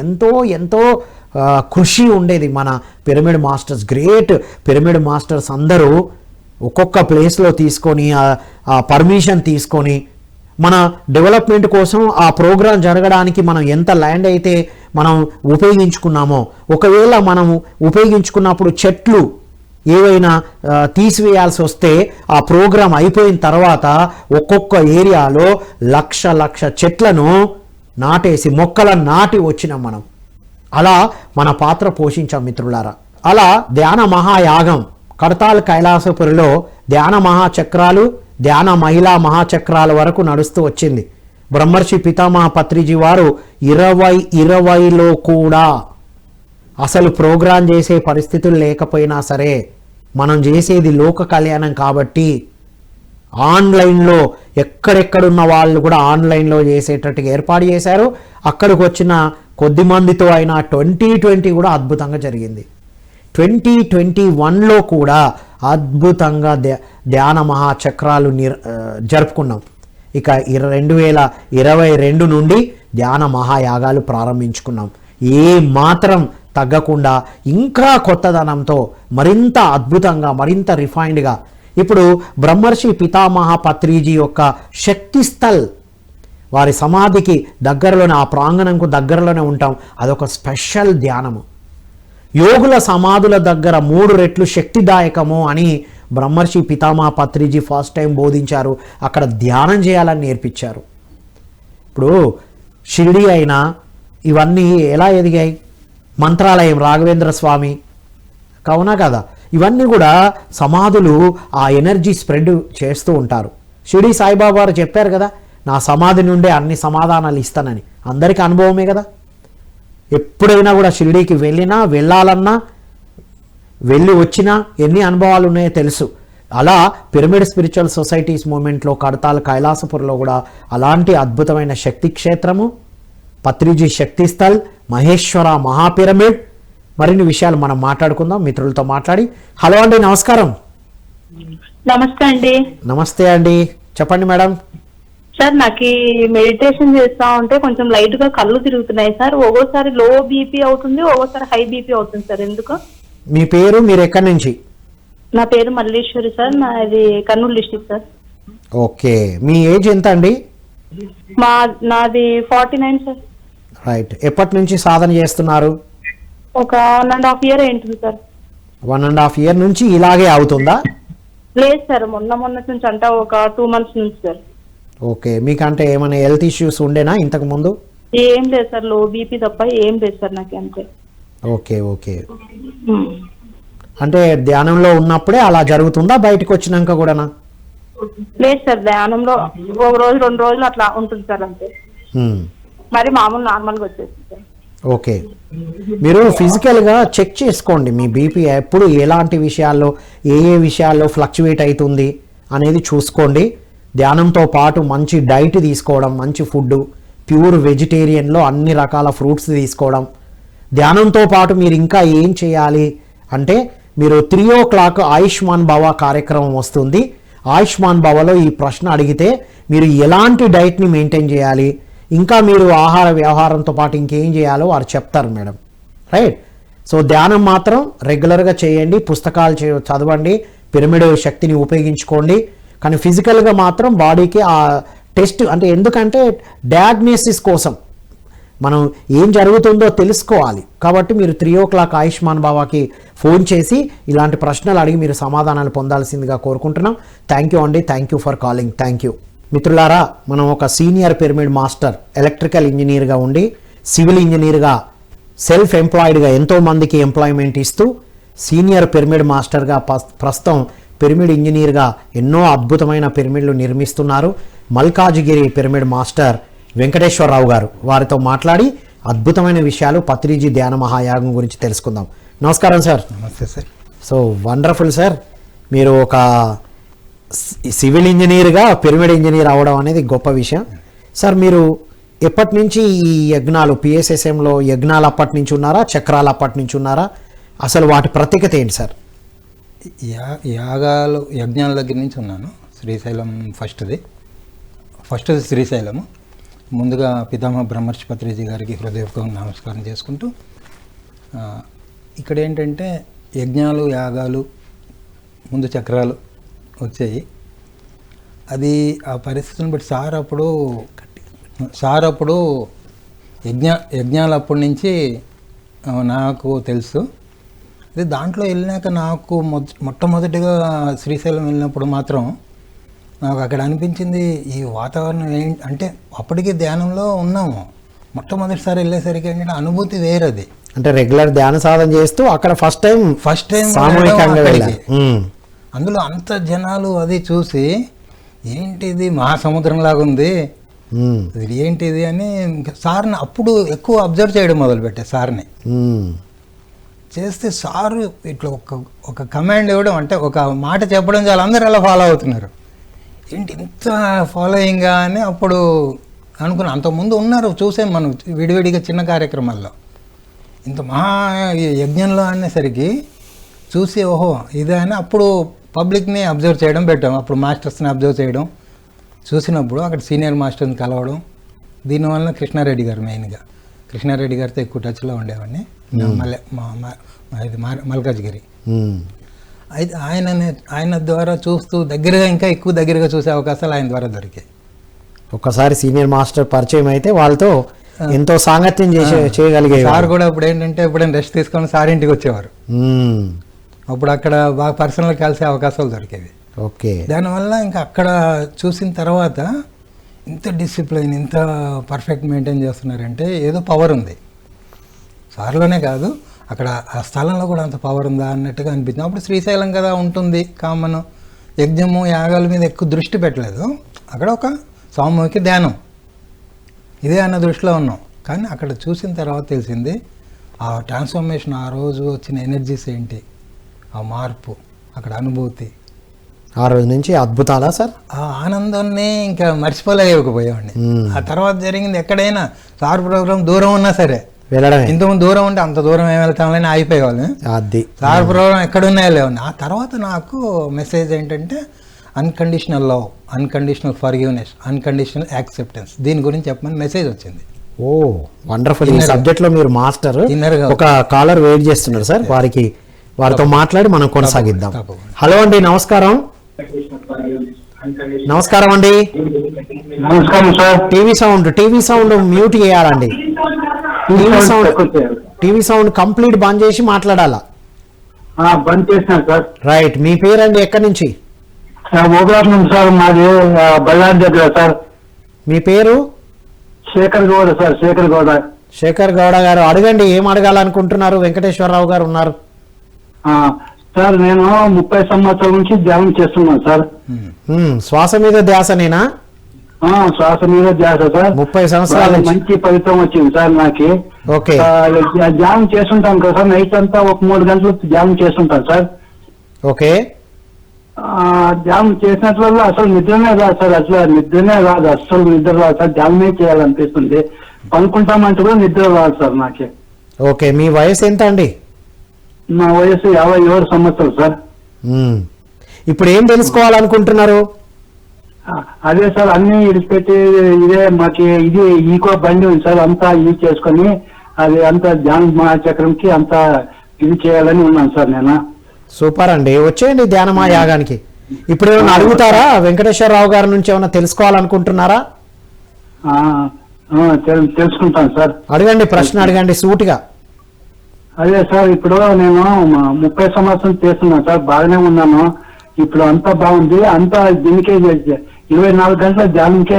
[SPEAKER 1] ఎంతో కృషి ఉండేది మన pyramid masters. Great pyramid masters అందరూ ఒక్కొక్క ప్లేస్లో తీసుకొని ఆ పర్మిషన్ తీసుకొని మన డెవలప్మెంట్ కోసం ఆ ప్రోగ్రాం జరగడానికి మనం ఎంత ల్యాండ్ అయితే మనం ఉపయోగించుకున్నామో, ఒకవేళ మనము ఉపయోగించుకున్నప్పుడు చెట్లు ఏవైనా తీసివేయాల్సి వస్తే ఆ ప్రోగ్రాం అయిపోయిన తర్వాత ఒక్కొక్క ఏరియాలో లక్ష చెట్లను నాటేసి మొక్కలను నాటి వచ్చినాం మనం. అలా మన పాత్ర పోషించాం మిత్రులారా. అలా ధ్యాన మహాయాగం కడతాల్ కైలాసపురిలో ధ్యాన మహాచక్రాలు, ధ్యాన మహిళా మహాచక్రాల వరకు నడుస్తూ వచ్చింది. బ్రహ్మర్షి పితామహ పత్రిజీ వారు 2020లో కూడా అసలు ప్రోగ్రాం చేసే పరిస్థితులు లేకపోయినా సరే మనం చేసేది లోక కళ్యాణం కాబట్టి ఆన్లైన్లో ఎక్కడెక్కడున్న వాళ్ళు కూడా ఆన్లైన్లో చేసేటట్టుగా ఏర్పాటు చేశారు. అక్కడికి వచ్చిన కొద్ది మందితో అయినా 2020 కూడా అద్భుతంగా జరిగింది. 2021లో కూడా అద్భుతంగా ధ్యాన మహాచక్రాలు జరుపుకున్నాం. ఇక 2022 నుండి ధ్యాన మహాయాగాలు ప్రారంభించుకున్నాం. ఏ మాత్రం తగ్గకుండా ఇంకా కొత్తదనంతో మరింత అద్భుతంగా, మరింత రిఫైన్డ్గా. ఇప్పుడు బ్రహ్మర్షి పితామహ పత్రిజీ యొక్క శక్తి స్థల్, వారి సమాధికి దగ్గరలోనే, ఆ ప్రాంగణంకు దగ్గరలోనే ఉంటాం. అదొక స్పెషల్ ధ్యానము. యోగుల సమాధుల దగ్గర 3 రెట్లు శక్తిదాయకము అని బ్రహ్మర్షి పితామహ పత్రిజీ ఫస్ట్ టైం బోధించారు. అక్కడ ధ్యానం చేయాలని నేర్పించారు. ఇప్పుడు షిరిడి అయినా ఇవన్నీ ఎలా ఎదిగాయి? మంత్రాలయం రాఘవేంద్ర స్వామి, కావునా కదా, ఇవన్నీ కూడా సమాధులు ఆ ఎనర్జీ స్ప్రెడ్ చేస్తూ ఉంటారు. షిరిడి సాయిబాబా వారు చెప్పారు కదా, నా సమాధి నుండే అన్ని సమాధానాలు ఇస్తానని. అందరికీ అనుభవమే కదా. ఎప్పుడైనా కూడా షిరిడీకి వెళ్ళాలన్నా, వెళ్ళి వచ్చినా ఎన్ని అనుభవాలు ఉన్నాయో తెలుసు. అలా పిరమిడ్ స్పిరిచువల్ సొసైటీస్ మూమెంట్లో కడతాల్ కైలాసపురిలో కూడా అలాంటి అద్భుతమైన శక్తి క్షేత్రము, పత్రిజీ శక్తి స్థల్, మహేశ్వర మహాపిరమిడ్, మరిన్ని విషయాలు మనం మాట్లాడుకుందాం మిత్రులతో మాట్లాడి. హలో అండి, నమస్కారం.
[SPEAKER 2] నమస్తే అండి.
[SPEAKER 1] నమస్తే అండి, చెప్పండి మేడం.
[SPEAKER 2] సార్ నాకు మెడిటేషన్ చేస్తా ఉంటే కొంచెం లైట్ గా కళ్ళు తిరుగుతున్నాయి సార్. ఒక్కోసారి లో బీపీ అవుతుంది, ఒక్కోసారి హై బీపీ అవుతుంది సార్. ఎందుకు?
[SPEAKER 1] మీ పేరు, మీరు ఎక్కడి నుంచి?
[SPEAKER 2] నా పేరు మల్లీశ్వరి సార్, నాది కర్నూలు డిస్ట్రిక్ట్ సార్.
[SPEAKER 1] ఓకే, మీ ఏజ్ ఎంత అండి?
[SPEAKER 2] నాది 49 సార్.
[SPEAKER 1] రైట్. ఎప్పటి నుంచి సాధన చేస్తున్నారు?
[SPEAKER 2] ఒక 1.5 year ఏంటుంది సార్.
[SPEAKER 1] 1.5 year నుంచి ఇలాగే అవుతుందా?
[SPEAKER 2] లేదు సార్, మొన్నటి నుంచి అంటే ఒక 2 months నుంచి సార్.
[SPEAKER 1] ఓకే, మీకంటే ఏమైనా హెల్త్ ఇష్యూస్ ఉండేనా ఇంతకు ముందు?
[SPEAKER 2] ఏం లేదు సార్, లో బీపీ తప్ప ఏం లేదు సార్ నాకు అంతే.
[SPEAKER 1] Okay okay. అంటే ధ్యానంలో ఉన్నప్పుడే అలా జరుగుతుందా, బయటకు వచ్చినాక కూడానా?
[SPEAKER 2] లేదు సార్, ధ్యానంలో ఒక రోజు 2 రోజులు అట్లా ఉంటుంది సార్ అంతే. మరి మామూలు నార్మల్గా వచ్చేస్తుంది సార్.
[SPEAKER 1] ఓకే, మీరు ఫిజికల్గా చెక్ చేసుకోండి మీ బీపీ ఎప్పుడు ఎలాంటి విషయాల్లో ఏ విషయాల్లో ఫ్లక్చువేట్ అవుతుంది అనేది చూసుకోండి. ధ్యానంతో పాటు మంచి డైట్ తీసుకోవడం, మంచి ఫుడ్, ప్యూర్ వెజిటేరియన్లో అన్ని రకాల ఫ్రూట్స్ తీసుకోవడం. ధ్యానంతో పాటు మీరు ఇంకా ఏం చేయాలి అంటే, మీరు 3 o'clock ఆయుష్మాన్ భవ కార్యక్రమం వస్తుంది. ఆయుష్మాన్ భవలో ఈ ప్రశ్న అడిగితే మీరు ఎలాంటి డైట్ని మెయింటైన్ చేయాలి, ఇంకా మీరు ఆహార వ్యవహారంతో పాటు ఇంకేం చేయాలో వారు చెప్తారు మేడం. రైట్. సో ధ్యానం మాత్రం రెగ్యులర్గా చేయండి, పుస్తకాలు చదవండి, పిరమిడ్ శక్తిని ఉపయోగించుకోండి. కానీ ఫిజికల్గా మాత్రం బాడీకి ఆ టెస్ట్ అంటే, ఎందుకంటే డయాగ్నోసిస్ కోసం మనం ఏం జరుగుతుందో తెలుసుకోవాలి. కాబట్టి మీరు 3 o'clock ఆయుష్మాన్ బాబాకి ఫోన్ చేసి ఇలాంటి ప్రశ్నలు అడిగి మీరు సమాధానాలు పొందాల్సిందిగా కోరుకుంటున్నాం. థ్యాంక్ యూ అండి, thank you for calling. Thank you. మిత్రులారా, మనం ఒక సీనియర్ పిరమిడ్ మాస్టర్ ఎలక్ట్రికల్ ఇంజనీర్గా ఉండి సివిల్ ఇంజనీర్గా సెల్ఫ్ ఎంప్లాయిడ్గా ఎంతోమందికి ఎంప్లాయ్మెంట్ ఇస్తూ సీనియర్ పిరమిడ్ మాస్టర్గా ప్రస్తుతం పిరమిడ్ ఇంజనీర్గా ఎన్నో అద్భుతమైన పిరమిడ్లు నిర్మిస్తున్నారు మల్కాజిగిరి పిరమిడ్ మాస్టర్ వెంకటేశ్వరరావు గారు. వారితో మాట్లాడి అద్భుతమైన విషయాలు పత్రిజీ ధ్యాన మహాయాగం గురించి తెలుసుకుందాం. నమస్కారం సార్.
[SPEAKER 3] నమస్తే సార్.
[SPEAKER 1] సో వండర్ఫుల్ సార్, మీరు ఒక సివిల్ ఇంజనీర్గా పిరమిడ్ ఇంజనీర్ అవ్వడం అనేది గొప్ప విషయం సార్. మీరు ఎప్పటి నుంచి ఈ యజ్ఞాలు పిఎస్ఎస్ఎంలో యజ్ఞాలు అప్పటి నుంచి ఉన్నారా, చక్రాలు అప్పటి నుంచి ఉన్నారా, అసలు వాటి ప్రత్యేకత ఏంటి సార్?
[SPEAKER 3] యజ్ఞాల దగ్గర నుంచి ఉన్నాను. శ్రీశైలం ఫస్ట్ శ్రీశైలము. ముందుగా పితామహ బ్రహ్మర్షి పత్రిజీ గారికి హృదయపూర్వక నమస్కారం చేసుకుంటూ, ఇక్కడ ఏంటంటే యజ్ఞాలు యాగాలు ముందు చక్రాలు వచ్చాయి. అది ఆ పరిస్థితిని బట్టి సార్ అప్పుడు యజ్ఞాలు అప్పటి నుంచి నాకు తెలుసు. అది దాంట్లో వెళ్ళినాక నాకు మొట్టమొదటిగా శ్రీశైలం వెళ్ళినప్పుడు మాత్రం నాకు అక్కడ అనిపించింది, ఈ వాతావరణం అంటే అప్పటికి ధ్యానంలో ఉన్నాము. మొట్టమొదటిసారి వెళ్ళేసరికి ఏంటంటే అనుభూతి వేరది.
[SPEAKER 1] అంటే రెగ్యులర్ ధ్యాన సాధన చేస్తూ అక్కడ ఫస్ట్ టైం సామూహికంగా వెళ్ళాలి.
[SPEAKER 3] అందులో అంత జనాలు అది చూసి ఏంటిది మహాసముద్రం లాగా ఉంది, ఇది ఏంటిది అని సార్ని అప్పుడు ఎక్కువ అబ్జర్వ్ చేయడం మొదలుపెట్టే. సార్ని చేస్తే సారు ఇట్లా ఒక కమాండ్ ఇవ్వడం, అంటే ఒక మాట చెప్పడం చాలా అందరూ అలా ఫాలో అవుతున్నారు. ఏంటి ఇంత ఫాలోయింగా అని అప్పుడు అనుకున్నాను. అంతకుముందు ఉన్నారు, చూసాం మనం విడివిడిగా చిన్న కార్యక్రమాల్లో. ఇంత మహా యజ్ఞంలో అనేసరికి చూసి ఓహో ఇదే అని అప్పుడు పబ్లిక్ని అబ్జర్వ్ చేయడం పెట్టాం. అప్పుడు మాస్టర్స్ని అబ్జర్వ్ చేయడం చూసినప్పుడు అక్కడ సీనియర్ మాస్టర్ని కలవడం. దీనివల్ల కృష్ణారెడ్డి గారు, మెయిన్గా కృష్ణారెడ్డి గారితో ఎక్కువ టచ్లో ఉండేవాడిని. మల్కాజ్గిరి అయితే ఆయన ద్వారా చూస్తూ ఇంకా ఎక్కువ దగ్గరగా చూసే అవకాశాలు ఆయన ద్వారా దొరికాయి.
[SPEAKER 1] ఒక్కసారి సీనియర్ మాస్టర్ పరిచయం అయితే వాళ్ళతో ఎంతో సాంగత్యం చేయగలిగే.
[SPEAKER 3] సార్ కూడా ఇప్పుడు ఏంటంటే ఎప్పుడైనా రెస్ట్ తీసుకొని సార్ ఇంటికి వచ్చేవారు. అప్పుడు అక్కడ బాగా పర్సనల్గా కలిసే అవకాశాలు దొరికేవి.
[SPEAKER 1] ఓకే.
[SPEAKER 3] దానివల్ల ఇంకా అక్కడ చూసిన తర్వాత ఇంత డిసిప్లిన్, ఇంత పర్ఫెక్ట్ మెయింటైన్ చేస్తున్నారంటే ఏదో పవర్ ఉంది. సార్లోనే కాదు, అక్కడ ఆ స్థలంలో కూడా అంత పవర్ ఉందా అన్నట్టుగా అనిపించింది. అప్పుడు శ్రీశైలం కదా ఉంటుంది కామన్, యజ్ఞము యాగాల మీద ఎక్కువ దృష్టి పెట్టలేదు. అక్కడ ఒక సామూహిక ధ్యానం ఇదే అన్న దృష్టిలో ఉన్నాం. కానీ అక్కడ చూసిన తర్వాత తెలిసింది ఆ ట్రాన్స్ఫర్మేషన్, ఆ రోజు వచ్చిన ఎనర్జీస్ ఏంటి, ఆ మార్పు, అక్కడ అనుభూతి.
[SPEAKER 1] ఆ రోజు నుంచి అద్భుతాలా సార్?
[SPEAKER 3] ఆ ఆనందాన్ని ఇంకా మర్చిపోలేకపోయేవాడిని. ఆ తర్వాత జరిగింది ఎక్కడైనా సార్ ప్రోగ్రామ్ దూరం ఉన్నా సరే
[SPEAKER 1] వెళ్ళడం.
[SPEAKER 3] ఇంతకుముందు దూరం ఉంటే అంత దూరం ఏం వెళ్తామని ఆగిపోయేవాళ్ళని.
[SPEAKER 1] అది
[SPEAKER 3] సార్ ప్రోగ్రామ్ ఎక్కడున్నా వెళ్ళేవాడిని. ఆ తర్వాత నాకు మెసేజ్ ఏంటంటే unconditional love, unconditional forgiveness, unconditional acceptance, దీని గురించి చెప్పమని మెసేజ్ వచ్చింది.
[SPEAKER 1] ఓ వండర్ఫుల్. ఈ సబ్జెక్ట్ లో మీరు మాస్టర్.
[SPEAKER 3] Inner గా
[SPEAKER 1] ఒక కాలర్ వెయిట్ చేస్తున్నారు సార్, వారితో మాట్లాడి మనం కొనసాగిద్దాం.
[SPEAKER 3] తప్పకుండా.
[SPEAKER 1] హలో అండి, నమస్కారం. నమస్కారం అండి.
[SPEAKER 4] నమస్కారం సార్.
[SPEAKER 1] టీవీ సౌండ్ మ్యూట్ చేయాలండి. టీవీ సౌండ్ కంప్లీట్ బంద్ చేసి మాట్లాడాలా.
[SPEAKER 4] బంద్ చేసినాను సార్.
[SPEAKER 1] రైట్. మీ పేరండి, ఎక్కడి నుంచి?
[SPEAKER 4] ఓబులాపురం సార్, మాది బళ్ళారి దగ్గర సార్.
[SPEAKER 1] మీ పేరు?
[SPEAKER 4] శేఖర్ గౌడ సార్.
[SPEAKER 1] శేఖర్ గౌడ గారు, అడగండి, ఏం అడగాలనుకుంటున్నారు? వెంకటేశ్వరరావు గారు ఉన్నారు.
[SPEAKER 4] సార్ నేను 30 సంవత్సరాల నుంచి ధ్యానం చేస్తున్నాను సార్.
[SPEAKER 1] శ్వాస మీద ధ్యాసనేనా?
[SPEAKER 4] శ్వాస మీద ధ్యాస సార్.
[SPEAKER 1] 30 సంవత్సరాల నుంచి.
[SPEAKER 4] మంచి ఫలితం వచ్చింది సార్ నాకు.
[SPEAKER 1] ఓకే.
[SPEAKER 4] ధ్యానం చేస్తుంటాను కదా సార్, నైట్ అంతా ఒక 3 గంటలు ధ్యానం చేస్తుంటాను సార్.
[SPEAKER 1] ఓకే.
[SPEAKER 4] ధ్యానం చేసినట్లల్లా అసలు నిద్రనే రాదు సార్. అసలు నిద్ర రాదు సార్. ధ్యానమే చేయాలనిపిస్తుంది. పనుకుంటామంటే కూడా నిద్ర రాదు సార్ నాకే.
[SPEAKER 1] ఓకే. మీ వయసు ఎంత అండి?
[SPEAKER 4] నా వయసు 57 సంవత్సరాలు సార్.
[SPEAKER 1] ఇప్పుడు ఏం తెలుసుకోవాలనుకుంటున్నారు?
[SPEAKER 4] అదే సార్, అన్ని ఇడిచిపెట్టి ఇదే మాకి ఇది ఈకో బండి ఉంది సార్, అంతా ఇది చేసుకొని అది అంతా ధ్యాన మహాచక్రంకి అంతా ఇది చేయాలని ఉన్నాను సార్ నేను.
[SPEAKER 1] సూపర్ అండి, వచ్చేయండి ధ్యానమా యాగానికి. ఇప్పుడు ఏమైనా అడుగుతారా? వెంకటేశ్వరరావు గారి నుంచి ఏమైనా తెలుసుకోవాలనుకుంటున్నారా?
[SPEAKER 4] తెలుసుకుంటాను సార్.
[SPEAKER 1] అడగండి, ప్రశ్న అడగండి సూటిగా.
[SPEAKER 4] అదే సార్, ఇప్పుడు నేను 30 సంవత్సరం చేస్తున్నాను సార్, బాగానే ఉన్నాను. ఇప్పుడు అంతా బాగుంది. అంతా దీనికే 24 గంటల ధ్యానంకే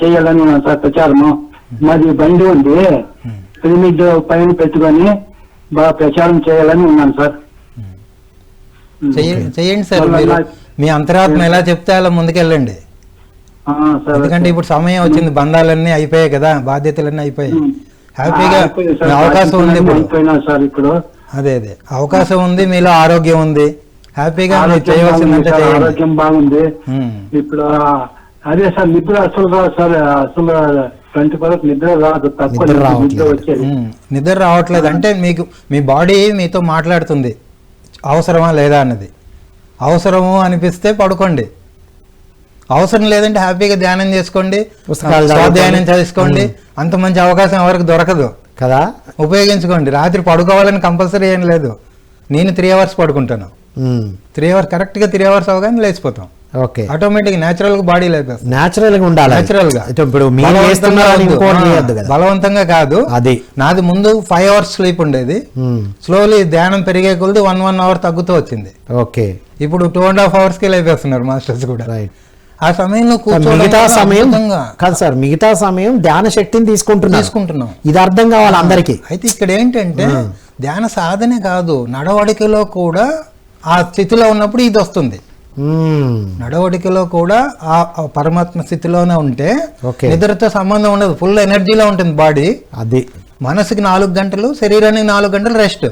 [SPEAKER 4] చేయాలని ఉన్నాను సార్ ప్రచారము. మాది బండి ఉంది, పిరమిడ్ పైన పెట్టుకొని బాగా ప్రచారం చేయాలని ఉన్నాను సార్.
[SPEAKER 3] చేయండి సార్. మీరు మీ అంతరాత్మ ఎలా చెప్తే అలా ముందుకెళ్ళండి. ఎందుకంటే ఇప్పుడు సమయం వచ్చింది, బంధాలన్నీ అయిపోయాయి కదా, బాధ్యతలన్నీ అయిపోయాయి. హ్యాపీగా అవకాశం ఉంది ఇప్పుడు. అదే అవకాశం ఉంది, మీలో ఆరోగ్యం ఉంది, హ్యాపీగా చేయవలసిందంటే
[SPEAKER 4] ఆరోగ్యం బాగుంది. ఇప్పుడు అదే సార్, నిద్ర అసలు రాదు సార్. అసలు 20 నిద్ర రాదు, తక్కువ నిద్ర వచ్చేది.
[SPEAKER 3] నిద్ర రావట్లేదు అంటే మీకు మీ బాడీ మీతో మాట్లాడుతుంది, అవసరమా లేదా అన్నది. అవసరము అనిపిస్తే పడుకోండి, అవసరం లేదంటే హ్యాపీగా ధ్యానం చేసుకోండి, స్వాధ్యాయం చేసుకోండి. అంత మంచి అవకాశం ఎవరికి దొరకదు
[SPEAKER 1] కదా,
[SPEAKER 3] ఉపయోగించుకోండి. రాత్రి పడుకోవాలని కంపల్సరీ ఏం లేదు. నేను 3 అవర్స్ పడుకుంటాను. 3 అవర్స్ కరెక్ట్గా 3 అవర్స్ అవగానే లేచిపోతాం.
[SPEAKER 1] ఓకే.
[SPEAKER 3] ఆటోమేటిక్ న్యాచురల్ గా బాడీ లేపేస్తాం.
[SPEAKER 1] న్యాచురల్ గా ఉండాలి.
[SPEAKER 3] న్యాచురల్ గా.
[SPEAKER 1] ఇప్పుడు
[SPEAKER 3] బలవంతంగా కాదు.
[SPEAKER 1] అది
[SPEAKER 3] నాది ముందు 5 అవర్స్ స్లీప్ ఉండేది. స్లోలీ ధ్యానం పెరిగే కొద్ది 1 అవర్ తగ్గుతూ వచ్చింది.
[SPEAKER 1] ఓకే.
[SPEAKER 3] ఇప్పుడు 2.5 అవర్స్ కి లేపేస్తున్నారు మాస్టర్స్ కూడా. ఆ సమయంలో
[SPEAKER 1] మిగతా సమయం కాదు సార్, మిగతా సమయం ధ్యాన శక్తిని తీసుకుంటున్నాం. ఇది అర్థం కావాలి అందరికి.
[SPEAKER 3] అయితే ఇక్కడ ఏంటంటే ధ్యాన సాధనే కాదు, నడవడికలో కూడా ఆ స్థితిలో ఉన్నప్పుడు ఇది వస్తుంది. నడవడికలో కూడా ఆ పరమాత్మ స్థితిలోనే ఉంటే నిద్రతో సంబంధం ఉండదు, ఫుల్ ఎనర్జీలో ఉంటుంది బాడీ.
[SPEAKER 1] అది
[SPEAKER 3] మనసుకి 4 గంటలు, శరీరానికి 4 గంటలు రెస్ట్.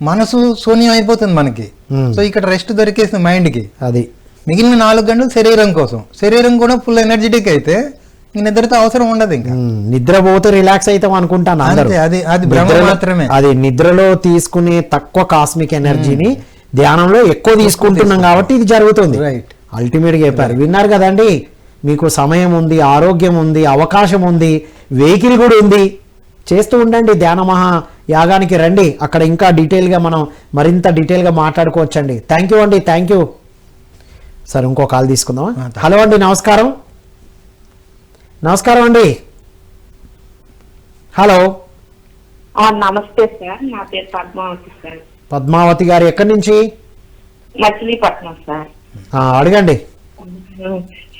[SPEAKER 3] మనసు శూన్యం అయిపోతుంది మనకి. సో ఇక్కడ రెస్ట్ దొరికేసింది మైండ్ కి. అది మిగిలిన 4 గంటలు శరీరం కోసం. శరీరం కూడా ఫుల్ ఎనర్జెటిక్ అయితే నిద్రతో అవసరం ఉండదు. ఇంకా
[SPEAKER 1] నిద్రపోతే రిలాక్స్ అవుతాం అనుకుంటాను.
[SPEAKER 3] అది భ్రమ మాత్రమే.
[SPEAKER 1] అది నిద్రలో తీసుకునే తక్కువ కాస్మిక్ ఎనర్జీని ధ్యానంలో ఎక్కువ తీసుకుంటున్నాం కాబట్టి ఇది జరుగుతుంది. అల్టిమేట్ గా చెప్పారు. విన్నారు కదండి, మీకు సమయం ఉంది, ఆరోగ్యం ఉంది, అవకాశం ఉంది, వెహికల్ కూడా ఉంది. చేస్తూ ఉండండి. ధ్యాన మహా యాగానికి రండి, అక్కడ ఇంకా డీటెయిల్గా మనం మరింత డీటెయిల్గా మాట్లాడుకోవచ్చండి. థ్యాంక్ యూ అండి, థ్యాంక్ యూ సార్. ఇంకో కాల్ తీసుకుందామా? హలో అండి, నమస్కారం. నమస్కారం అండి. హలో.
[SPEAKER 2] నమస్తే సార్, నా పేరు పద్మావతి సార్.
[SPEAKER 1] పద్మావతి గారు ఎక్కడి నుంచి?
[SPEAKER 2] మచిలీపట్నం సార్.
[SPEAKER 1] అడగండి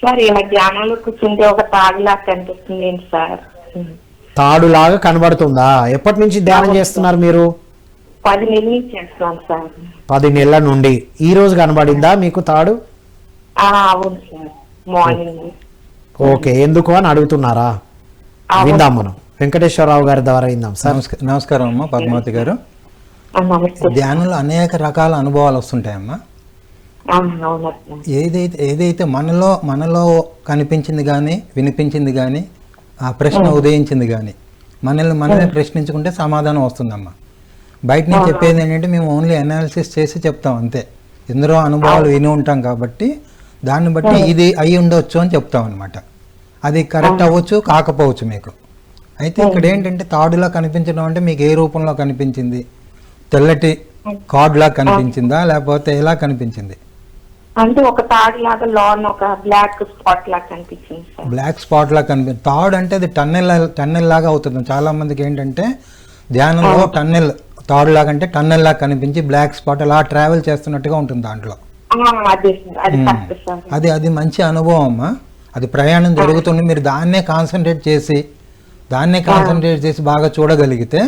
[SPEAKER 2] సార్. ఇలా ధ్యానంలో కూర్చుంటే ఒక తాడులా కనిపిస్తుంది ఏంటి సార్?
[SPEAKER 1] తాడులాగా కనబడుతుందా? ఎప్పటి నుంచి ధ్యానం చేస్తున్నారు మీరు?
[SPEAKER 2] 10 నెలల నుంచి చేస్తున్నాను సార్.
[SPEAKER 1] 10 నెలల నుండి. ఈ రోజు కనబడిందా మీకు తాడు?
[SPEAKER 2] అవును సార్, మార్నింగ్.
[SPEAKER 1] ఓకే, ఎందుకు అని అడుగుతున్నారా? విందాం, మనం వెంకటేశ్వరరావు గారి ద్వారా విందాం సార్.
[SPEAKER 3] నమస్కారం అమ్మా పద్మావతి గారు. ధ్యానంలో అనేక రకాల అనుభవాలు వస్తుంటాయమ్మా. ఏదైతే మనలో కనిపించింది కానీ వినిపించింది కానీ ఆ ప్రశ్న ఉదయించింది కానీ మనల్ని ప్రశ్నించుకుంటే సమాధానం వస్తుందమ్మా. బయట నుంచి చెప్పేది ఏంటంటే మేము ఓన్లీ అనాలిసిస్ చేసి చెప్తాం అంతే. ఎందరో అనుభవాలు విని ఉంటాం కాబట్టి దాన్ని బట్టి ఇది అయి ఉండొచ్చు అని చెప్తాం అనమాట. అది కరెక్ట్ అవ్వచ్చు కాకపోవచ్చు మీకు. అయితే ఇక్కడ ఏంటంటే తాడులా కనిపించడం అంటే మీకు ఏ రూపంలో కనిపించింది? తెల్లటి కార్డ్లా కనిపించిందా లేకపోతే ఎలా కనిపించింది?
[SPEAKER 2] అంటే ఒక తాడు లాగా లాన్ ఒక బ్లాక్ స్పాట్ లాగా కనిపించింది సార్.
[SPEAKER 3] బ్లాక్ స్పాట్ లా కనిపించింది. తాడు అంటే అది టన్నెల్ లాగా అవుతుంది. చాలా మందికి ఏంటంటే ధ్యానంలో తాడు లాగా అంటే టన్నెల్ లాగా కనిపించి బ్లాక్ స్పాట్ అలా ట్రావెల్ చేస్తున్నట్టుగా ఉంటుంది దాంట్లో.
[SPEAKER 2] అదే సార్, అది కరెక్ట్ సార్.
[SPEAKER 3] అది మంచి అనుభవం అమ్మా. అది ప్రయాణం జరుగుతుంది, మీరు దాన్నే కాన్సన్ట్రేట్ చేసి బాగా చూడగలిగితే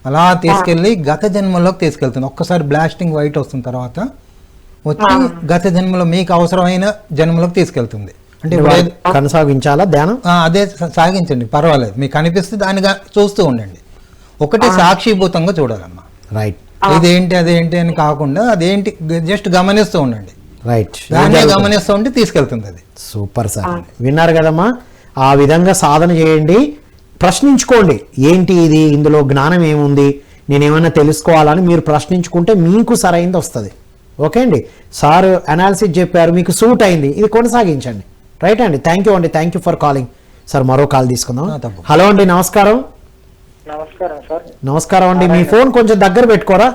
[SPEAKER 3] అలా తీసుకెళ్ళి గత జన్మలోకి తీసుకెళ్తుంది. ఒక్కసారి బ్లాస్టింగ్ వైట్ వస్తుంది, తర్వాత వచ్చి గత జన్మలో మీకు అవసరమైన జన్మలోకి తీసుకెళ్తుంది. అంటే
[SPEAKER 1] కొనసాగించాలా ధ్యానం?
[SPEAKER 3] అదే సాగించండి, పర్వాలేదు. మీకు అనిపిస్తే దానిగా చూస్తూ ఉండండి. ఒకటి సాక్షిభూతంగా చూడాలమ్మా.
[SPEAKER 1] రైట్.
[SPEAKER 3] ఇదేంటి అదేంటి అని కాకుండా అదేంటి జస్ట్ గమనిస్తూ ఉండండి.
[SPEAKER 1] రైట్.
[SPEAKER 3] దాన్ని గమనిస్తూ ఉంటే తీసుకెళ్తుంది అది.
[SPEAKER 1] సూపర్ సార్, విన్నారు కదమ్మా. ఆ విధంగా సాధన చేయండి, ప్రశ్నించుకోండి. ఏంటి ఇది, ఇందులో జ్ఞానం ఏముంది, నేనేమైనా తెలుసుకోవాలని మీరు ప్రశ్నించుకుంటే మీకు సరైనది వస్తుంది. ఓకే అండి, సార్ అనాలిసిస్ చెప్పారు, మీకు సూట్ అయింది, ఇది కొనసాగించండి. రైట్ అండి, థ్యాంక్ యూ అండి, thank you for calling. Sir మరో కాల్ తీసుకుందాం. హలో అండి, నమస్కారం.
[SPEAKER 5] నమస్కారం సార్.
[SPEAKER 1] నమస్కారం అండి, మీ ఫోన్ కొంచెం దగ్గర పెట్టుకోరా.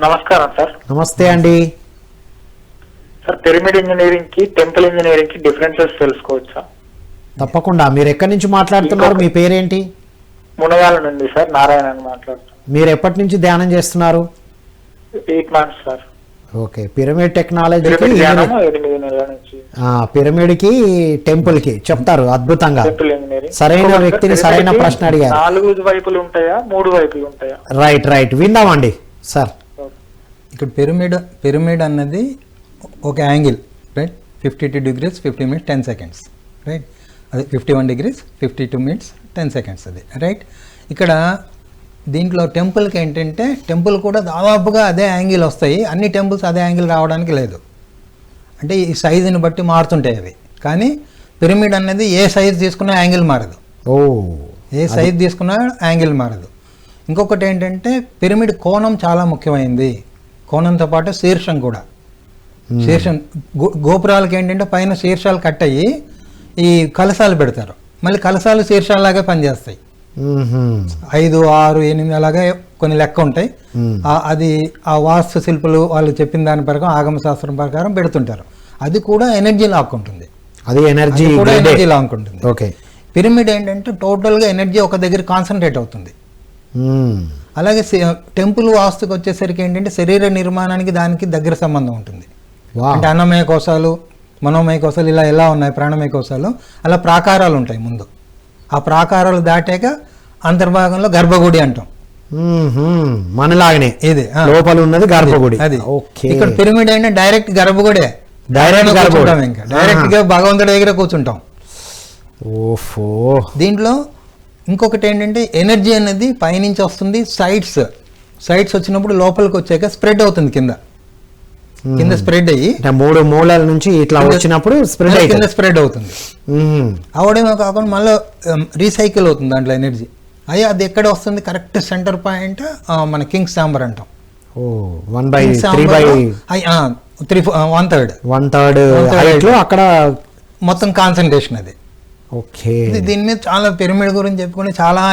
[SPEAKER 5] నమస్కారం సార్.
[SPEAKER 1] నమస్తే అండి.
[SPEAKER 5] సార్, పిరమిడ్ ఇంజనీరింగ్ కి టెంపుల్ ఇంజనీరింగ్ కి డిఫరెన్సెస్ తెలుసుకోవచ్చా?
[SPEAKER 1] తప్పకుండా. మీరు ఎక్కడి నుంచి మాట్లాడుతున్నారు, మీ పేరేంటి?
[SPEAKER 5] మునగాల నుండి సార్, నారాయణ అని మాట్లాడుతున్నాను.
[SPEAKER 1] మీరు ఎప్పటి నుంచి ధ్యానం చేస్తున్నారు?
[SPEAKER 5] 8 months సార్.
[SPEAKER 1] ఓకే, పిరమిడ్ టెక్నాలజీకి
[SPEAKER 5] 8 నెలల నుంచి.
[SPEAKER 1] పిరమిడ్ కి టెంపుల్ కి చెప్తారు అద్భుతంగా.
[SPEAKER 5] టెంపుల్ ఇంజనీరింగ్
[SPEAKER 1] సరైన వ్యక్తిని సరైన ప్రశ్న అడిగారు.
[SPEAKER 5] 4 వైపులు ఉంటాయా 3 వైపులు ఉంటాయా?
[SPEAKER 1] రైట్, విందామండి సార్.
[SPEAKER 3] ఇక్కడ పిరమిడ్ అన్నది ఒక angle, right? 52 degrees 50 minutes 10 seconds, right? అది 51 degrees 52 minutes 10 seconds అది, రైట్? ఇక్కడ దీంట్లో టెంపుల్కి ఏంటంటే టెంపుల్ కూడా దాదాపుగా అదే యాంగిల్ వస్తాయి. అన్ని టెంపుల్స్ అదే యాంగిల్ రావడానికి లేదు, అంటే ఈ సైజుని బట్టి మారుతుంటాయి అవి. కానీ పిరమిడ్ అనేది ఏ సైజు తీసుకున్నా యాంగిల్ మారదు. ఏ సైజు తీసుకున్నా యాంగిల్ మారదు. ఇంకొకటి ఏంటంటే పిరమిడ్ కోణం చాలా ముఖ్యమైనది. కోణంతో పాటు శీర్షం కూడా. శీర్షం గోపురాలకి ఏంటంటే పైన శీర్షాలు కట్ అయ్యి ఈ కలశాలు పెడతారు. మళ్ళీ కలశాలు శీర్షాలలాగే పనిచేస్తాయి. 5, 6, 8 అలాగే కొన్ని లెక్క ఉంటాయి. అది ఆ వాస్తు శిల్పులు వాళ్ళు చెప్పిన దాని ప్రకారం ఆగమ శాస్త్రం ప్రకారం పెడుతుంటారు. అది కూడా ఎనర్జీ లాక్కుంటుంది.
[SPEAKER 1] అది ఎనర్జీ
[SPEAKER 3] లాక్కుంటుంది. ఓకే. పిరమిడ్ ఏంటంటే టోటల్గా ఎనర్జీ ఒక దగ్గర కాన్సన్ట్రేట్ అవుతుంది. అలాగే టెంపుల్ వాస్తుకి వచ్చేసరికి ఏంటంటే శరీర నిర్మాణానికి దానికి దగ్గర సంబంధం ఉంటుంది. అంటే అన్నమయ కోశాలు, మనోమయ కోశాలు ఇలా ఎలా ఉన్నాయి, ప్రాణమయ కోశాలు అలా ప్రాకారాలు ఉంటాయి ముందు. ఆ ప్రాకారాలు దాటాక అంతర్భాగంలో గర్భగుడి అంటాం.
[SPEAKER 1] మనలాగనే ఇది లోపల ఉన్నది గర్భగుడి.
[SPEAKER 3] అది ఇక్కడ పిరమిడ్ అంటే డైరెక్ట్ గర్భగుడే, డైరెక్ట్ గా భగవంతుడి దగ్గర కూర్చుంటాం.
[SPEAKER 1] ఓహో.
[SPEAKER 3] దీంట్లో ఇంకొకటి ఏంటంటే ఎనర్జీ అనేది పైనుంచి వస్తుంది, సైడ్స్ వచ్చినప్పుడు లోపలికి వచ్చాక స్ప్రెడ్ అవుతుంది కింద స్ప్రెడ్ అయ్యి
[SPEAKER 1] 3 మూలాల నుంచి ఇట్లా వచ్చినప్పుడు
[SPEAKER 3] స్ప్రెడ్ అవుతుంది. అవడమే కాకుండా మళ్ళీ రీసైకిల్ అవుతుంది దాంట్లో ఎనర్జీ. అది ఎక్కడ వస్తుంది? కరెక్ట్ సెంటర్ పాయింట్ మన కింగ్స్ ఛాంబర్ అంటాం. 1/3
[SPEAKER 1] అక్కడ
[SPEAKER 3] మొత్తం కాన్సన్ట్రేషన్ అది.
[SPEAKER 1] ఓకే.
[SPEAKER 3] దీని మీద చాలా పిరమిడ్ గురించి చెప్పుకుని చాలా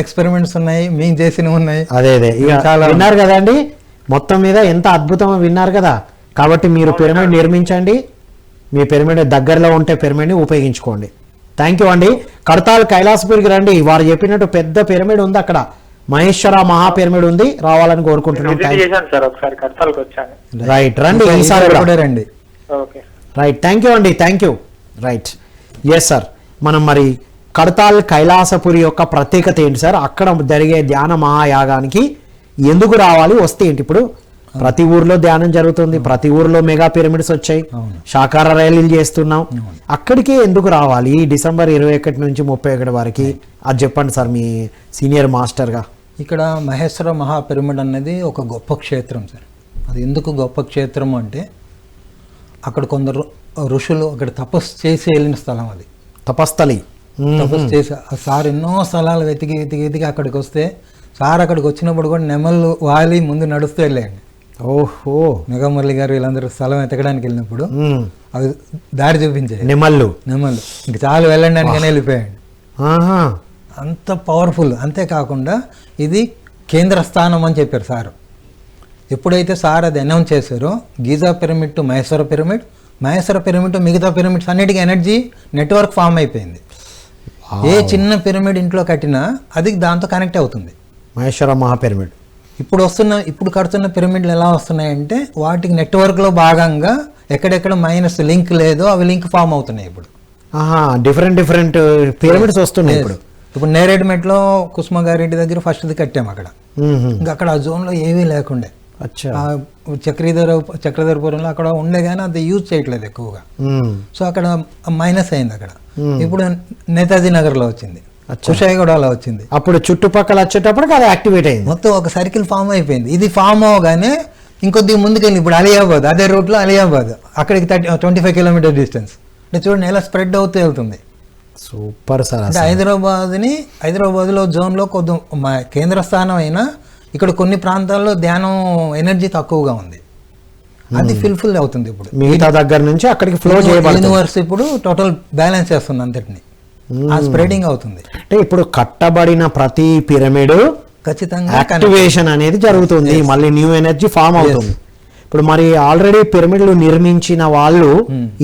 [SPEAKER 3] ఎక్స్పెరిమెంట్స్ ఉన్నాయి, మేము చేసినవి ఉన్నాయి.
[SPEAKER 1] అదే చాలా విన్నారు కదండి. మొత్తం మీద ఎంత అద్భుతంగా విన్నారు కదా. కాబట్టి మీరు పిరమిడ్ నిర్మించండి, మీ పిరమిడ్ దగ్గరలో ఉంటే పిరమిడ్ని ఉపయోగించుకోండి. థ్యాంక్ యూ అండి. కడతాల్ కైలాసపూర్కి రండి, వారు చెప్పినట్టు పెద్ద పిరమిడ్ ఉంది అక్కడ, మహేశ్వర మహా పిరమిడ్ ఉంది, రావాలని కోరుకుంటున్నాను. రైట్, రండి ఈసారి కూడా రండి. రైట్, థ్యాంక్ యూ అండి, thank you. Right, yes sir. మనం మరి కడతాల్ కైలాసపురి యొక్క ప్రత్యేకత ఏంటి సార్, అక్కడ జరిగే ధ్యాన మహాయాగానికి ఎందుకు రావాలి, వస్తే ఏంటి? ఇప్పుడు ప్రతి ఊర్లో ధ్యానం జరుగుతుంది, ప్రతి ఊర్లో మెగా పిరమిడ్స్ వచ్చాయి, శాకార ర్యాలీలు చేస్తున్నాం, అక్కడికే ఎందుకు రావాలి డిసెంబర్ 21 నుంచి 31 వరకు? అది చెప్పండి సార్ మీ సీనియర్ మాస్టర్గా.
[SPEAKER 3] ఇక్కడ మహేశ్వర మహా పిరమిడ్ అనేది ఒక గొప్ప క్షేత్రం సార్. అది ఎందుకు గొప్ప క్షేత్రం అంటే అక్కడ కొందరు ఋషులు అక్కడ తపస్సు చేసి వెళ్ళిన స్థలం. అది
[SPEAKER 1] తపస్థలి.
[SPEAKER 3] తపస్సు చేసి సార్ ఎన్నో స్థలాలు వెతికి అక్కడికి వస్తే సార్ అక్కడికి వచ్చినప్పుడు కూడా నెమళ్ళు వాలి ముందు నడుస్తూ వెళ్ళండి.
[SPEAKER 1] ఓహో.
[SPEAKER 3] మెగామురళి గారు వీళ్ళందరూ స్థలం ఎతకడానికి వెళ్ళినప్పుడు అవి దారి చూపించాయి
[SPEAKER 1] నెమళ్ళు.
[SPEAKER 3] ఇంక చాలు వెళ్ళండి అని వెళ్ళిపోయాడు.
[SPEAKER 1] ఆహా.
[SPEAKER 3] అంత పవర్ఫుల్. అంతేకాకుండా ఇది కేంద్ర స్థానం అని చెప్పారు సార్. ఎప్పుడైతే సార్ అది అనౌన్స్ చేశారో Giza pyramid to Maheshwara pyramid, Maheshwara pyramid to మిగతా పిరమిడ్స్ అన్నిటికీ ఎనర్జీ నెట్వర్క్ ఫామ్ అయిపోయింది. ఏ చిన్న పిరమిడ్ ఇంట్లో కట్టినా అది దాంతో కనెక్ట్ అవుతుంది.
[SPEAKER 1] మహేశ్వర మహాపిరమిడ్.
[SPEAKER 3] ఇప్పుడు కడుతున్న పిరమిడ్లు ఎలా వస్తున్నాయంటే వాటికి నెట్వర్క్లో భాగంగా ఎక్కడెక్కడ మైనస్ లింక్ లేదో అవి లింక్ ఫామ్ అవుతున్నాయి ఇప్పుడు.
[SPEAKER 1] డిఫరెంట్ పిరమిడ్స్ వస్తున్నాయి ఇప్పుడు.
[SPEAKER 3] ఇప్పుడు నేరేడ్మెట్లో కుసుమగారెడ్డి దగ్గర ఫస్ట్ది కట్టాము అక్కడ. ఇంకా అక్కడ ఆ జోన్లో ఏమీ లేకుండే. చక్రధరపురంలో అక్కడ ఉండే కానీ అది యూజ్ చేయట్లేదు ఎక్కువగా. సో అక్కడ మైనస్ అయింది అక్కడ. ఇప్పుడు నేతాజీ నగర్లో వచ్చింది, కుషాయిగూడలో వచ్చింది.
[SPEAKER 1] అప్పుడు చుట్టుపక్కల వచ్చేటప్పటికి అది యాక్టివేట్ అయింది.
[SPEAKER 3] మొత్తం ఒక సర్కిల్ ఫామ్ అయిపోయింది. ఇది ఫామ్ అవగానే ఇంకొద్ది ముందుకెళ్ళి ఇప్పుడు అలియాబాద్, అదే రూట్లో అలియాబాద్, అక్కడికి 25 కిలోమీటర్ డిస్టెన్స్. అంటే చూడండి ఎలా స్ప్రెడ్ అవుతూ వెళ్తుంది.
[SPEAKER 1] Super sir.
[SPEAKER 3] అంటే హైదరాబాద్లో జోన్లో కొద్ది కేంద్ర స్థానం అయినా ఇక్కడ కొన్ని ప్రాంతాల్లో ధ్యానం ఎనర్జీ తక్కువగా ఉంది. అది ఫుల్ఫిల్ అవుతుంది ఇప్పుడు.
[SPEAKER 1] మిగతా దగ్గర నుంచి అక్కడికి ఫ్లో చేయబడుతుంది.
[SPEAKER 3] యూనివర్స్ ఇప్పుడు టోటల్ బ్యాలెన్స్ చేస్తుంది అంతటిని. ఆ స్ప్రెడింగ్ అవుతుంది.
[SPEAKER 1] అంటే ఇప్పుడు కట్టబడిన ప్రతి పిరమిడ్
[SPEAKER 3] ఖచ్చితంగా
[SPEAKER 1] యాక్టివేషన్ అనేది జరుగుతుంది. మళ్ళీ న్యూ ఎనర్జీ ఫామ్ అవుతుంది. ఇప్పుడు మరి ఆల్రెడీ పిరమిడ్లు నిర్మించిన వాళ్ళు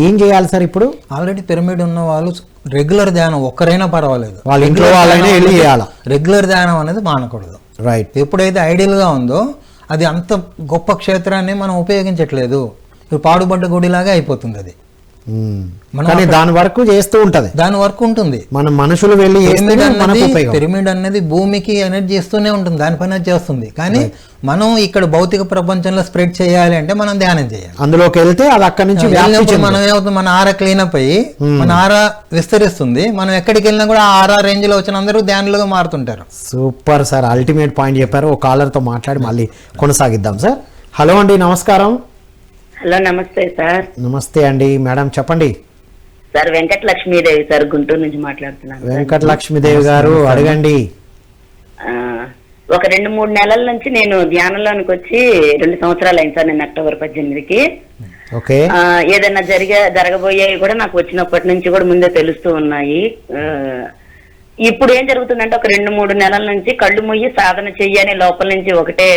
[SPEAKER 1] ఏం చేయాలి సార్? ఇప్పుడు
[SPEAKER 3] ఆల్రెడీ పిరమిడ్ ఉన్న వాళ్ళు రెగ్యులర్ ధ్యానం ఒక్కరైనా పర్వాలేదు,
[SPEAKER 1] వాళ్ళ ఇంట్లో వాళ్ళైనా వెళ్ళి చేయాలి.
[SPEAKER 3] రెగ్యులర్ ధ్యానం అనేది మానకూడదు.
[SPEAKER 1] రైట్.
[SPEAKER 3] ఎప్పుడైతే ఐడియల్గా ఉందో అది అంత గొప్ప క్షేత్రాన్ని మనం ఉపయోగించట్లేదు. ఇప్పుడు పాడుబడ్డ గుడిలాగా అయిపోతుంది అది.
[SPEAKER 1] కానీ దాని వరకు చేస్తూ ఉంటది,
[SPEAKER 3] దాని వర్క్ ఉంటుంది.
[SPEAKER 1] మనం మనుషులు వెళ్ళి
[SPEAKER 3] పిరమిడ్ అనేది భూమికి ఎనర్జీ ఇస్తూనే ఉంటుంది, దాని పని చేస్తుంది. కానీ మనం ఇక్కడ భౌతిక ప్రపంచంలో స్ప్రెడ్ చేయాలి అంటే మనం ధ్యానం చేయాలి.
[SPEAKER 1] అందులోకి వెళ్తే అది అక్కడి నుంచి
[SPEAKER 3] మనం ఏమవుతుంది, మన ఆరా క్లీనప్ అయ్యి మన ఆరా విస్తరిస్తుంది. మనం ఎక్కడికి వెళ్ళినా కూడా ఆ ఆరా రేంజ్ లో వచ్చిన అందరూ ధ్యానులుగా మారుతుంటారు.
[SPEAKER 1] సూపర్ సార్, అల్టిమేట్ పాయింట్ చెప్పారు. ఒక కాలర్ తో మాట్లాడి మళ్ళీ కొనసాగిద్దాం సార్. హలో అండి, నమస్కారం.
[SPEAKER 6] హలో, నమస్తే సార్.
[SPEAKER 1] నమస్తే అండి మేడం, చెప్పండి.
[SPEAKER 6] సార్ వెంకట లక్ష్మీదేవి సార్, గుంటూరు నుంచి మాట్లాడుతున్నాను.
[SPEAKER 1] వెంకట లక్ష్మీదేవి గారు అడగండి.
[SPEAKER 6] ఒక 2-3 నెలల నుంచి నేను ధ్యానంలోనికి వచ్చి 2 సంవత్సరాలు అయింది సార్. నేను అక్టోబర్ 18కి.
[SPEAKER 1] ఓకే.
[SPEAKER 6] ఏదైనా జరగబోయేవి కూడా నాకు వచ్చినప్పటి నుంచి కూడా ముందే తెలుస్తూ ఉన్నాయి. ఇప్పుడు ఏం జరుగుతుందంటే ఒక 2-3 నెలల నుంచి కళ్ళు మూయి సాధన చెయ్యని లోపల నుంచి ఒకటే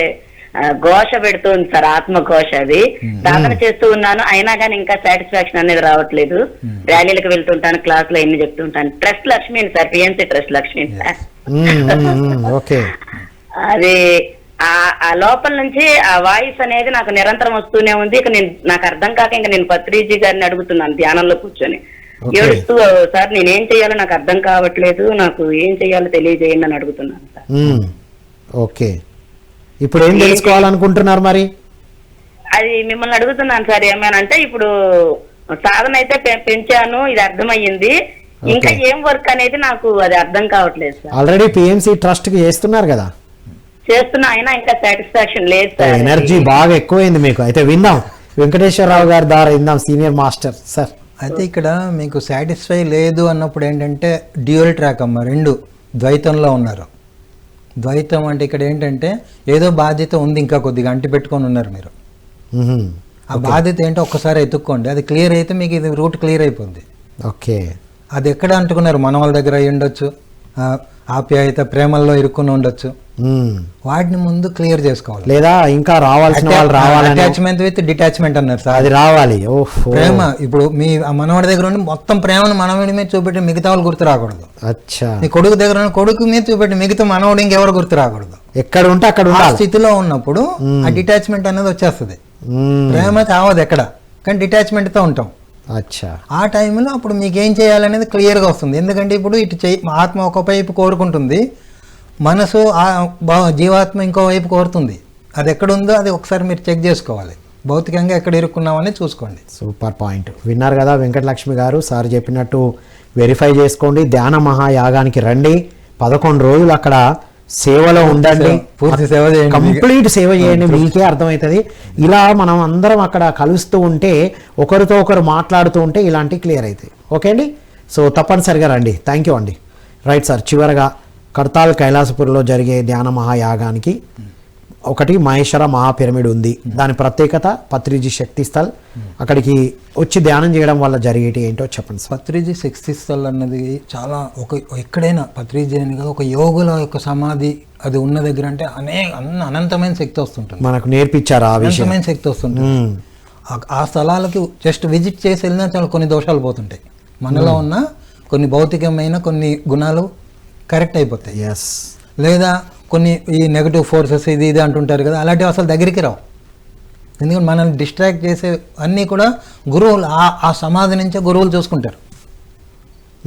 [SPEAKER 6] ఘోష పెడుతుంది సార్, ఆత్మ ఘోష. అది సాధన చేస్తూ ఉన్నాను, అయినా కానీ ఇంకా సాటిస్ఫాక్షన్ అనేది రావట్లేదు. ర్యాలీలకు వెళ్తుంటాను, క్లాసులో ఎన్ని చెప్తుంటాను. Trust Lakshmi sir, PNC trust Lakshmi sir. అది ఆ లోపల నుంచి ఆ వాయిస్ అనేది నాకు నిరంతరం వస్తూనే ఉంది. ఇక నాకు అర్థం కాక ఇంకా నేను పత్రిజీ గారిని అడుగుతున్నాను ధ్యానంలో కూర్చొని, ఏడుస్తూ, సార్ నేనేం చెయ్యాలో నాకు అర్థం కావట్లేదు, నాకు ఏం చెయ్యాలో తెలియజేయండి అని అడుగుతున్నాను సార్.
[SPEAKER 1] ఓకే, ఇప్పుడు ఏం తెలుసుకోవాలనుకుంటున్నారు మరి?
[SPEAKER 6] అది మిమ్మల్ని అడుగుతున్నాను సార్. ఏమేనంటే ఇప్పుడు సాధన అయితే పెంచాను, ఇది అర్థమయ్యింది, ఇంకా ఏం వర్క్ అనేది నాకు అది అర్థం కావట్లేదు సార్.
[SPEAKER 1] ఆల్రెడీ పిఎంసి ట్రస్ట్ కి చేస్తున్నారు కదా?
[SPEAKER 6] చేస్తున్నా, అయినా ఇంకా సాటిస్ఫాక్షన్ లేదు సార్.
[SPEAKER 1] ఎనర్జీ బాగా ఎక్కువైంది మీకు. అయితే విందాం, వెంకటేశ్వరరావు గారి ద్వారా విందాం, సీనియర్ మాస్టర్ సార్.
[SPEAKER 3] అయితే ఇక్కడ మీకు సాటిస్ఫై లేదు అన్నప్పుడు ఏంటంటే డ్యూయల్ ట్రాక్ అమ్మ, 2 ద్వైతంలో ఉన్నారు. ద్వైతం అంటే ఇక్కడ ఏంటంటే ఏదో బాధ్యత ఉంది, ఇంకా కొద్దిగా అంటి పెట్టుకొని ఉన్నారు మీరు. ఆ బాధ్యత ఏంటో ఒక్కసారి ఎత్తుక్కోండి, అది క్లియర్ అయితే మీకు ఇది రూట్ క్లియర్ అయిపోద్ది.
[SPEAKER 1] ఓకే.
[SPEAKER 3] అది ఎక్కడ అంటుకున్నారు, మన వాళ్ళ దగ్గర అయి ఉండొచ్చు, ఆప్యాయత ప్రేమల్లో ఇరుక్కుని ఉండొచ్చు. వాటిని ముందు క్లియర్ చేసుకోవాలి.
[SPEAKER 1] లేదా ఇంకా రావాల్సిన వాళ్ళు రావాలి.
[SPEAKER 3] అటాచ్మెంట్ విత్ డిటాచ్మెంట్ అన్నారు సార్,
[SPEAKER 1] అది రావాలి.
[SPEAKER 3] ప్రేమ ఇప్పుడు మీ మనవాడి దగ్గర ఉండి మొత్తం ప్రేమను మనవాడి మీద చూపెట్టి మిగతా వాళ్ళు గుర్తు రాకూడదు.
[SPEAKER 1] అచ్చా.
[SPEAKER 3] మీ కొడుకు దగ్గర కొడుకు మీద చూపెట్టి మిగతా మనవాడు ఇంకెవరు గుర్తు రాకూడదు.
[SPEAKER 1] ఎక్కడ ఉంటే అక్కడ
[SPEAKER 3] ఆ స్థితిలో ఉన్నప్పుడు ఆ డిటాచ్మెంట్ అనేది వచ్చేస్తుంది. ప్రేమ చావదు ఎక్కడ, కానీ డిటాచ్మెంట్ తో ఉంటాం.
[SPEAKER 1] అచ్చా.
[SPEAKER 3] ఆ టైంలో అప్పుడు మీకు ఏం చేయాలనేది క్లియర్గా వస్తుంది. ఎందుకంటే ఇప్పుడు ఇటు ఆత్మ ఒక వైపు కోరుకుంటుంది, మనసు జీవాత్మ ఇంకో వైపు కోరుతుంది. అది ఎక్కడుందో అది ఒకసారి మీరు చెక్ చేసుకోవాలి. భౌతికంగా ఎక్కడ ఇరుక్కున్నామని చూసుకోండి.
[SPEAKER 1] సూపర్ పాయింట్ విన్నారు కదా వెంకటలక్ష్మి గారు. సార్ చెప్పినట్టు వెరిఫై చేసుకోండి. ధ్యాన మహాయాగానికి రండి, 11 రోజులు అక్కడ సేవలో ఉండండి,
[SPEAKER 3] పూర్తి సేవ చేయండి,
[SPEAKER 1] కంప్లీట్ సేవ చేయండి, మీకే అర్థమవుతుంది. ఇలా మనం అందరం అక్కడ కలుస్తూ ఉంటే, ఒకరితో ఒకరు మాట్లాడుతూ ఉంటే ఇలాంటివి క్లియర్ అవుతాయి. ఓకే అండి, సో తప్పనిసరిగా రండి. థ్యాంక్ యూ అండి. రైట్ సార్, చివరగా కడతాల్ కైలాసపురిలో జరిగే ధ్యాన మహాయాగానికి ఒకటి మహేశ్వర మహాపిరమిడ్ ఉంది, దాని ప్రత్యేకత పత్రిజీ శక్తి స్థల్. అక్కడికి వచ్చి ధ్యానం చేయడం వల్ల జరిగేటి ఏంటో చెప్పండి సార్.
[SPEAKER 3] పత్రిజీ శక్తి స్థల్ అన్నది చాలా ఎక్కడైనా పత్రిజీ అని కాదు, ఒక యోగుల యొక్క సమాధి అది ఉన్న దగ్గర అంటే అనంతమైన శక్తి వస్తుంటుంది.
[SPEAKER 1] మనకు నేర్పించారు ఆ విషయం.
[SPEAKER 3] అనంతమైన శక్తి వస్తుంటుంది. ఆ స్థలాలకి జస్ట్ విజిట్ చేసి వెళ్ళినా చాలా కొన్ని దోషాలు పోతుంటాయి. మనలో ఉన్న కొన్ని భౌతికమైన కొన్ని గుణాలు కరెక్ట్ అయిపోతాయి.
[SPEAKER 1] ఎస్.
[SPEAKER 3] లేదా కొన్ని ఈ నెగటివ్ ఫోర్సెస్ ఇది అంటుంటారు కదా, అలాంటివి అసలు దగ్గరికి రావు. ఎందుకంటే మనల్ని డిస్ట్రాక్ట్ చేసే అన్నీ కూడా గురువులు ఆ సమాధి నుంచే గురువులు చూసుకుంటారు.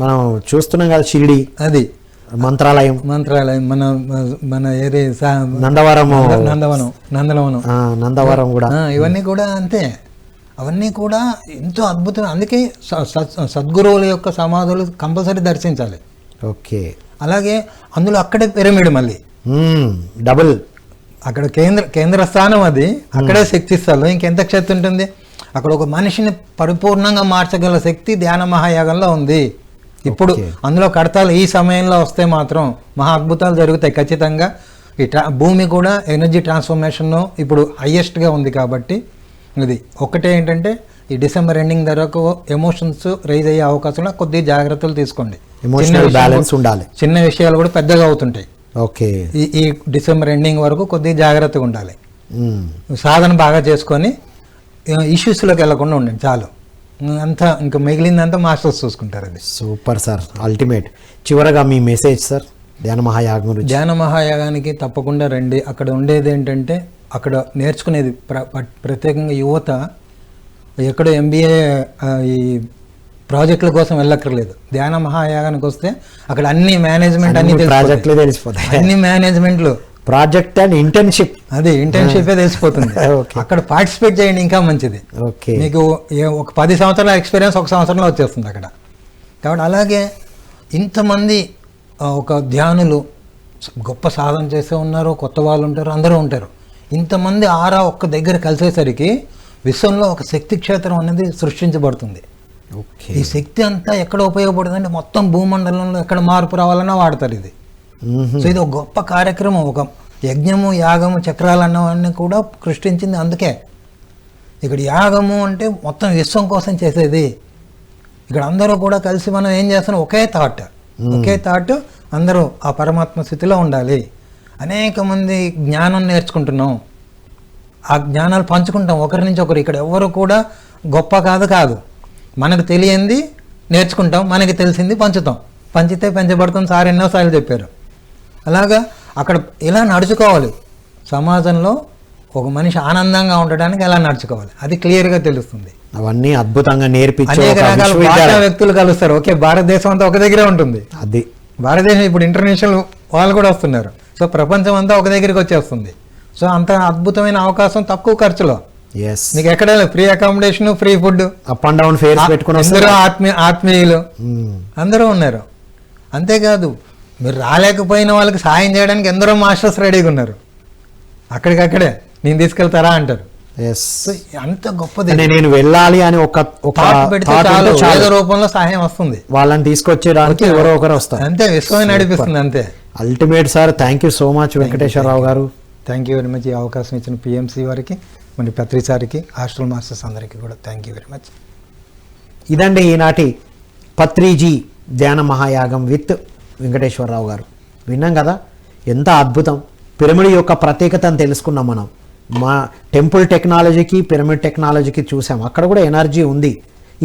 [SPEAKER 1] మనం చూస్తున్నాం కదా షిరిడి,
[SPEAKER 3] అది
[SPEAKER 1] మంత్రాలయం,
[SPEAKER 3] మన మన ఏరే
[SPEAKER 1] నందవరము,
[SPEAKER 3] నందవరం కూడా ఇవన్నీ కూడా అంతే. అవన్నీ కూడా ఎంతో అద్భుతం. అందుకే సద్గురువుల యొక్క సమాధులు కంపల్సరీ దర్శించాలి.
[SPEAKER 1] ఓకే.
[SPEAKER 3] అలాగే అందులో అక్కడే పిరమిడ్, మళ్ళీ
[SPEAKER 1] డబుల్
[SPEAKER 3] అక్కడ కేంద్ర స్థానం, అది అక్కడే శక్తి స్థలం. ఇంకెంత శక్తి ఉంటుంది అక్కడ? ఒక మనిషిని పరిపూర్ణంగా మార్చగల శక్తి ధ్యాన మహాయాగంలో ఉంది. ఇప్పుడు అందులో కడతాలు ఈ సమయంలో వస్తే మాత్రం మహా అద్భుతాలు జరుగుతాయి ఖచ్చితంగా. ఈ భూమి కూడా ఎనర్జీ ట్రాన్స్ఫర్మేషన్ ఇప్పుడు హైయెస్ట్గా ఉంది. కాబట్టి ఇది ఒకటే ఏంటంటే ఈ డిసెంబర్ ఎండింగ్ వరకు ఎమోషన్స్ రైజ్ అయ్యే అవకాశంలో కొద్దిగా జాగ్రత్తలు తీసుకోండి.
[SPEAKER 1] ఎమోషనల్ బ్యాలెన్స్ ఉండాలి.
[SPEAKER 3] చిన్న విషయాలు కూడా పెద్దగా అవుతుంటాయి.
[SPEAKER 1] ఓకే.
[SPEAKER 3] ఈ డిసెంబర్ ఎండింగ్ వరకు కొద్దిగా జాగ్రత్తగా ఉండాలి. సాధన బాగా చేసుకొని ఇష్యూస్లోకి వెళ్లకుండా ఉండండి చాలు. అంతా ఇంకా మిగిలిందంతా మాస్టర్స్ చూసుకుంటారు. అది
[SPEAKER 1] సూపర్ సార్, అల్టిమేట్. చివరగా మీ మెసేజ్ సార్ ధ్యాన మహాయాగం గురించి.
[SPEAKER 3] ధ్యాన మహాయాగానికి తప్పకుండా రండి. అక్కడ ఉండేది ఏంటంటే అక్కడ నేర్చుకునేది ప్రత్యేకంగా యువత ఎక్కడో MBA ఈ ప్రాజెక్టుల కోసం వెళ్ళక్కర్లేదు. ధ్యాన మహాయాగానికి వస్తే అక్కడ అన్ని మేనేజ్మెంట్ అన్ని
[SPEAKER 1] ప్రాజెక్టులు తెలిసిపోతాయి.
[SPEAKER 3] అన్ని మేనేజ్మెంట్లు,
[SPEAKER 1] ప్రాజెక్ట్ అండ్ ఇంటర్న్షిప్,
[SPEAKER 3] అది ఇంటర్న్షిప్ తెలిసిపోతుంది. అక్కడ పార్టిసిపేట్ చేయండి, ఇంకా మంచిది. మీకు ఒక 10 సంవత్సరాల ఎక్స్పీరియన్స్ 1 సంవత్సరంలో వచ్చేస్తుంది అక్కడ. కాబట్టి అలాగే ఇంతమంది ఒక ధ్యానులు గొప్ప సాధన చేస్తూ ఉన్నారు, కొత్త వాళ్ళు ఉంటారు, అందరూ ఉంటారు. ఇంతమంది ఆరా ఒక్క దగ్గర కలిసేసరికి విశ్వంలో ఒక శక్తి క్షేత్రం అనేది సృష్టించబడుతుంది. ఈ శక్తి అంతా ఎక్కడ ఉపయోగపడుతుంది అంటే మొత్తం భూమండలంలో ఎక్కడ మార్పు రావాలన్నా వాడతారు ఇది. సో ఇది ఒక గొప్ప కార్యక్రమం. ఒక యజ్ఞము, యాగము, చక్రాలు అన్నవన్నీ కూడా సృష్టించింది అందుకే. ఇక్కడ యాగము అంటే మొత్తం విశ్వం కోసం చేసేది. ఇక్కడ అందరూ కూడా కలిసి మనం ఏం చేస్తున్నాం, ఒకే థాట్ అందరూ ఆ పరమాత్మ స్థితిలో ఉండాలి. అనేక మంది జ్ఞానం నేర్చుకుంటున్నాం, ఆ జ్ఞానాలు పంచుకుంటాం ఒకరి నుంచి ఒకరు. ఇక్కడ ఎవరు కూడా గొప్ప కాదు. మనకు తెలియంది నేర్చుకుంటాం, మనకి తెలిసింది పంచుతాం. పంచితే పెంచబడుతుంది సార్ ఎన్నోసార్లు చెప్పారు. అలాగా అక్కడ ఎలా నడుచుకోవాలి, సమాజంలో ఒక మనిషి ఆనందంగా ఉండడానికి ఎలా నడుచుకోవాలి అది క్లియర్గా తెలుస్తుంది.
[SPEAKER 1] అవన్నీ అద్భుతంగా నేర్పించే
[SPEAKER 3] అనేక రకాల భాషా వ్యక్తులు కలుస్తారు. ఓకే, భారతదేశం అంతా ఒక దగ్గరే ఉంటుంది.
[SPEAKER 1] అది
[SPEAKER 3] భారతదేశం ఇప్పుడు ఇంటర్నేషనల్ వాళ్ళు కూడా వస్తున్నారు. సో ప్రపంచం అంతా ఒక దగ్గరికి వచ్చేస్తుంది. సో అంత అద్భుతమైన అవకాశం తక్కువ ఖర్చులో. నీకు ఎక్కడ free accommodation, free food,
[SPEAKER 1] up and down fares పెట్టుకుని
[SPEAKER 3] అందరూ ఆత్మీయులు అందరూ ఉన్నారు. అంతేకాదు మీరు రాలేకపోయిన వాళ్ళకి సాయం చేయడానికి ఎందరో మాస్టర్స్ రెడీగా ఉన్నారు. అక్కడికక్కడే నేను తీసుకెళ్తారా అంటారు. అంత గొప్పది.
[SPEAKER 1] నేను వెళ్ళాలి అని ఒక
[SPEAKER 3] ఏదో రూపంలో సహాయం వస్తుంది.
[SPEAKER 1] వాళ్ళని తీసుకొచ్చేయడానికి ఎవరో ఒకరు వస్తారు.
[SPEAKER 3] అంతే, విశ్వమే నడిపిస్తుంది. అంతే
[SPEAKER 1] ultimate sir. Thank you so much Venkateswara Rao గారు.
[SPEAKER 3] Thank you very much. ఈ అవకాశం ఇచ్చిన PMC వారికి, మన పత్రి సార్కి, హాస్టల్ మాస్టర్స్ అందరికీ కూడా థ్యాంక్ యూ వెరీ మచ్.
[SPEAKER 1] ఇదండి ఈనాటి పత్రిజీ ధ్యాన మహాయాగం విత్ వెంకటేశ్వరరావు గారు. విన్నాం కదా ఎంత అద్భుతం. పిరమిడ్ యొక్క ప్రత్యేకతను తెలుసుకున్నాం మనం. మా టెంపుల్ టెక్నాలజీకి, పిరమిడ్ టెక్నాలజీకి చూసాం. అక్కడ కూడా ఎనర్జీ ఉంది.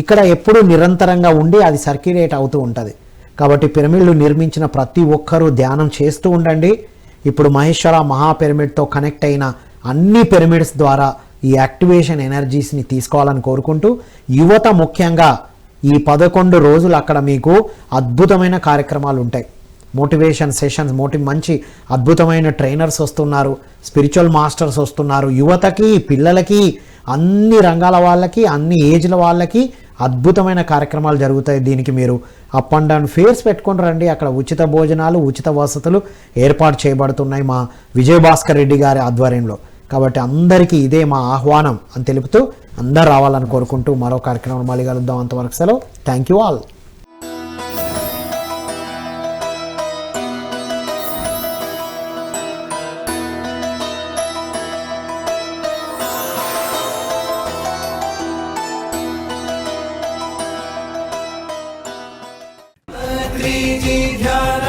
[SPEAKER 1] ఇక్కడ ఎప్పుడూ నిరంతరంగా ఉండి అది సర్క్యులేట్ అవుతూ ఉంటుంది. కాబట్టి పిరమిడ్లు నిర్మించిన ప్రతి ఒక్కరూ ధ్యానం చేస్తూ ఉండండి. ఇప్పుడు మహేశ్వర మహాపిరమిడ్తో కనెక్ట్ అయిన అన్ని పిరమిడ్స్ ద్వారా ఈ యాక్టివేషన్ ఎనర్జీస్ని తీసుకోవాలని కోరుకుంటూ, యువత ముఖ్యంగా ఈ 11 రోజులు అక్కడ మీకు అద్భుతమైన కార్యక్రమాలు ఉంటాయి. మోటివేషన్ సెషన్స్, మంచి అద్భుతమైన ట్రైనర్స్ వస్తున్నారు, స్పిరిచువల్ మాస్టర్స్ వస్తున్నారు. యువతకి, పిల్లలకి, అన్ని రంగాల వాళ్ళకి, అన్ని ఏజ్ల వాళ్ళకి అద్భుతమైన కార్యక్రమాలు జరుగుతాయి. దీనికి మీరు అప్ అండ్ డౌన్ ఫేర్స్ పెట్టుకొని రండి. అక్కడ ఉచిత భోజనాలు, ఉచిత వసతులు ఏర్పాటు చేయబడుతున్నాయి మా విజయభాస్కర్ రెడ్డి గారి ఆధ్వర్యంలో. కాబట్టి అందరికీ ఇదే మా ఆహ్వానం అని తెలుపుతూ అందరూ రావాలని కోరుకుంటూ మరో కార్యక్రమం మళ్ళీ కలుద్దాం. అంతవరకు సెలవు. Thank you all.
[SPEAKER 7] పత్రిజీ ధ్యాన